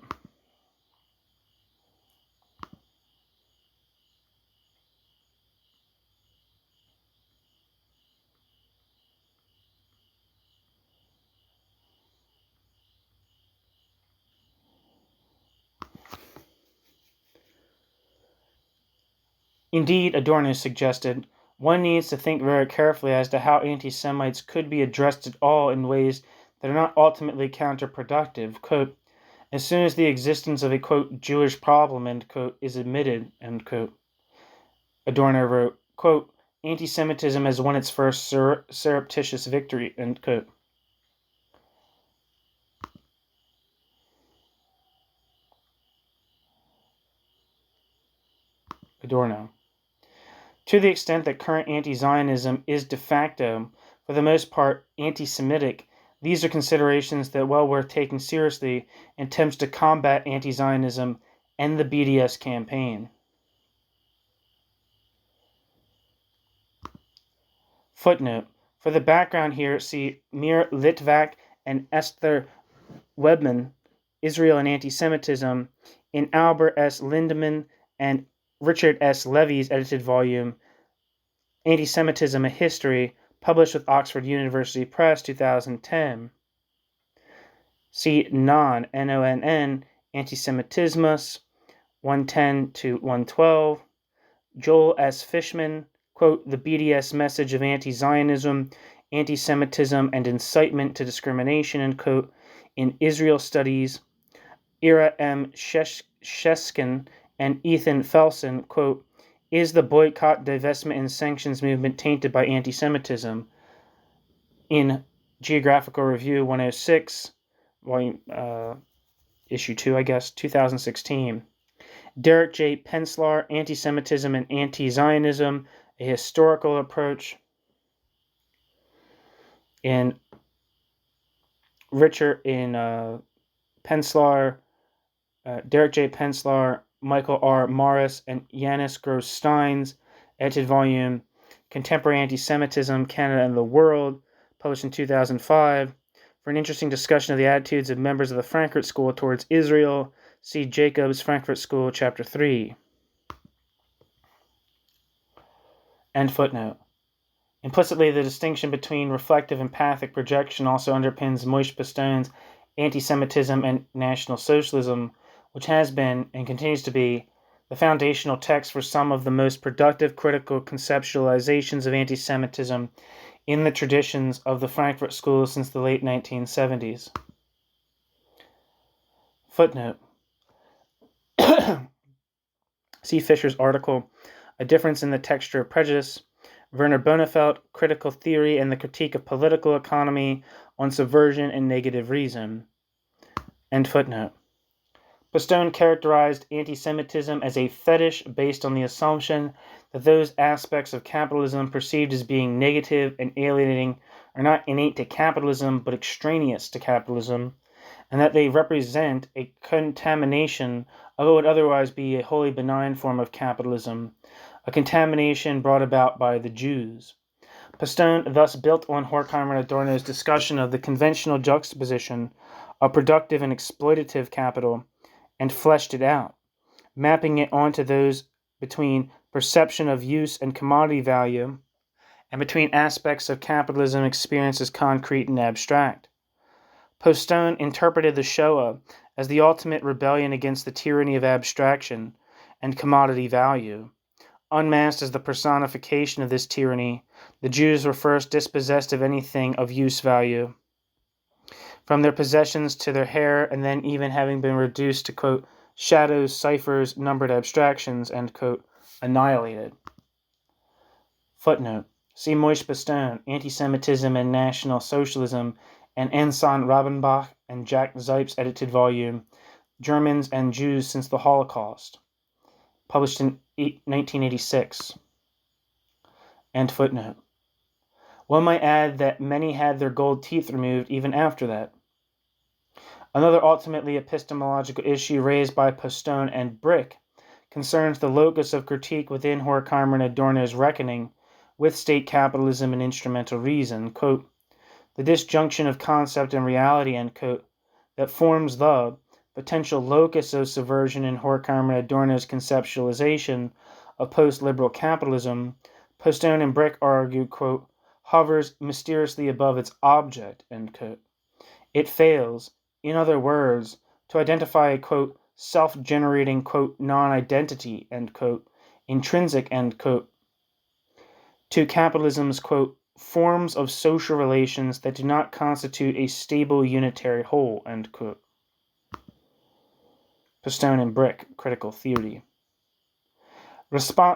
Speaker 1: Indeed, Adorno suggested, one needs to think very carefully as to how anti-Semites could be addressed at all in ways that are not ultimately counterproductive. Quote, as soon as the existence of a, quote, Jewish problem, end quote, is admitted, end quote. Adorno wrote, quote, anti-Semitism has won its first surreptitious victory, end quote. Adorno. To the extent that current anti-Zionism is de facto, for the most part, anti-Semitic, these are considerations that are well worth taking seriously in attempts to combat anti-Zionism and the BDS campaign. Footnote. For the background here, see Mir Litvak and Esther Webman, Israel and Antisemitism, in Albert S. Lindemann and Richard S. Levy's edited volume, Antisemitism, A History, published with Oxford University Press, 2010. See Non, N-O-N-N, Antisemitismus, 110 to 112. Joel S. Fishman, quote, The BDS Message of Anti-Zionism, Antisemitism, and Incitement to Discrimination, end quote, in Israel Studies. Ira M. Sheskin and Ethan Felsen, quote, Is the boycott, divestment, and sanctions movement tainted by anti-Semitism? In Geographical Review 106, volume, issue 2, 2016. Derek J. Penslar, Antisemitism and Anti-Zionism, A Historical Approach. In Richard, Penslar, Derek J. Penslar, Michael R. Morris, and Yanis Gross-Steins, edited volume, Contemporary Anti-Semitism, Canada and the World, published in 2005. For an interesting discussion of the attitudes of members of the Frankfurt School towards Israel, see Jacobs, Frankfurt School, Chapter 3. End footnote. Implicitly, the distinction between reflective and empathic projection also underpins Moishe Pistone's Anti-Semitism and National Socialism, which has been, and continues to be, the foundational text for some of the most productive critical conceptualizations of anti-Semitism in the traditions of the Frankfurt School since the late 1970s. Footnote. See Fischer's article, A Difference in the Texture of Prejudice, Werner Bonefeld, Critical Theory and the Critique of Political Economy on Subversion and Negative Reason. End footnote. Pistone characterized anti-Semitism as a fetish based on the assumption that those aspects of capitalism perceived as being negative and alienating are not innate to capitalism but extraneous to capitalism, and that they represent a contamination of what would otherwise be a wholly benign form of capitalism, a contamination brought about by the Jews. Pistone thus built on Horkheimer and Adorno's discussion of the conventional juxtaposition of productive and exploitative capital and fleshed it out, mapping it onto those between perception of use and commodity value, and between aspects of capitalism experienced as concrete and abstract. Pistone interpreted the Shoah as the ultimate rebellion against the tyranny of abstraction and commodity value. Unmasked as the personification of this tyranny, the Jews were first dispossessed of anything of use value, from their possessions to their hair, and then even having been reduced to, quote, shadows, ciphers, numbered abstractions, end quote, annihilated. Footnote. See Moishe Pistone, Anti-Semitism and National Socialism, and Anson Rabenbach and Jack Zipes' edited volume, Germans and Jews Since the Holocaust, published in 1986. End footnote. One might add that many had their gold teeth removed even after that. Another ultimately epistemological issue raised by Pistone and Brick concerns the locus of critique within Horkheimer and Adorno's reckoning with state capitalism and instrumental reason, quote, the disjunction of concept and reality, end quote, that forms the potential locus of subversion in Horkheimer and Adorno's conceptualization of post-liberal capitalism, Pistone and Brick argue, quote, hovers mysteriously above its object, end quote. It fails, in other words, to identify a, quote, self-generating, quote, non-identity, end quote, intrinsic, end quote, to capitalism's, quote, forms of social relations that do not constitute a stable unitary whole, end quote. per stone and brick, critical theory.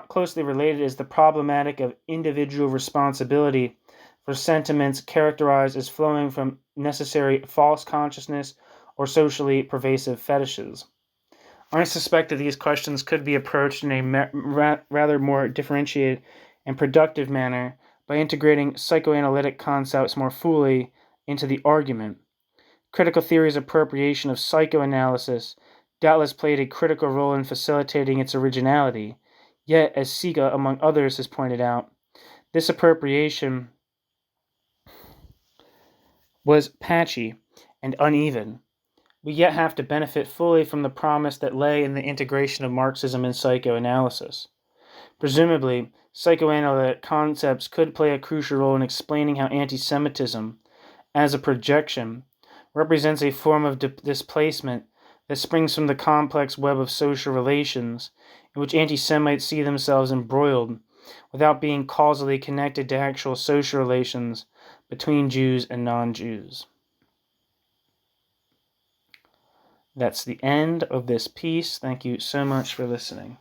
Speaker 1: Closely related is the problematic of individual responsibility for sentiments characterized as flowing from necessary false consciousness or socially pervasive fetishes. I suspect that these questions could be approached in a rather more differentiated and productive manner by integrating psychoanalytic concepts more fully into the argument. Critical theory's appropriation of psychoanalysis doubtless played a critical role in facilitating its originality, yet, as Siga, among others, has pointed out, this appropriation was patchy and uneven. We yet have to benefit fully from the promise that lay in the integration of Marxism and psychoanalysis. Presumably, psychoanalytic concepts could play a crucial role in explaining how antisemitism, as a projection, represents a form of displacement that springs from the complex web of social relations in which anti-Semites see themselves embroiled without being causally connected to actual social relations between Jews and non-Jews. That's the end of this piece. Thank you so much for listening.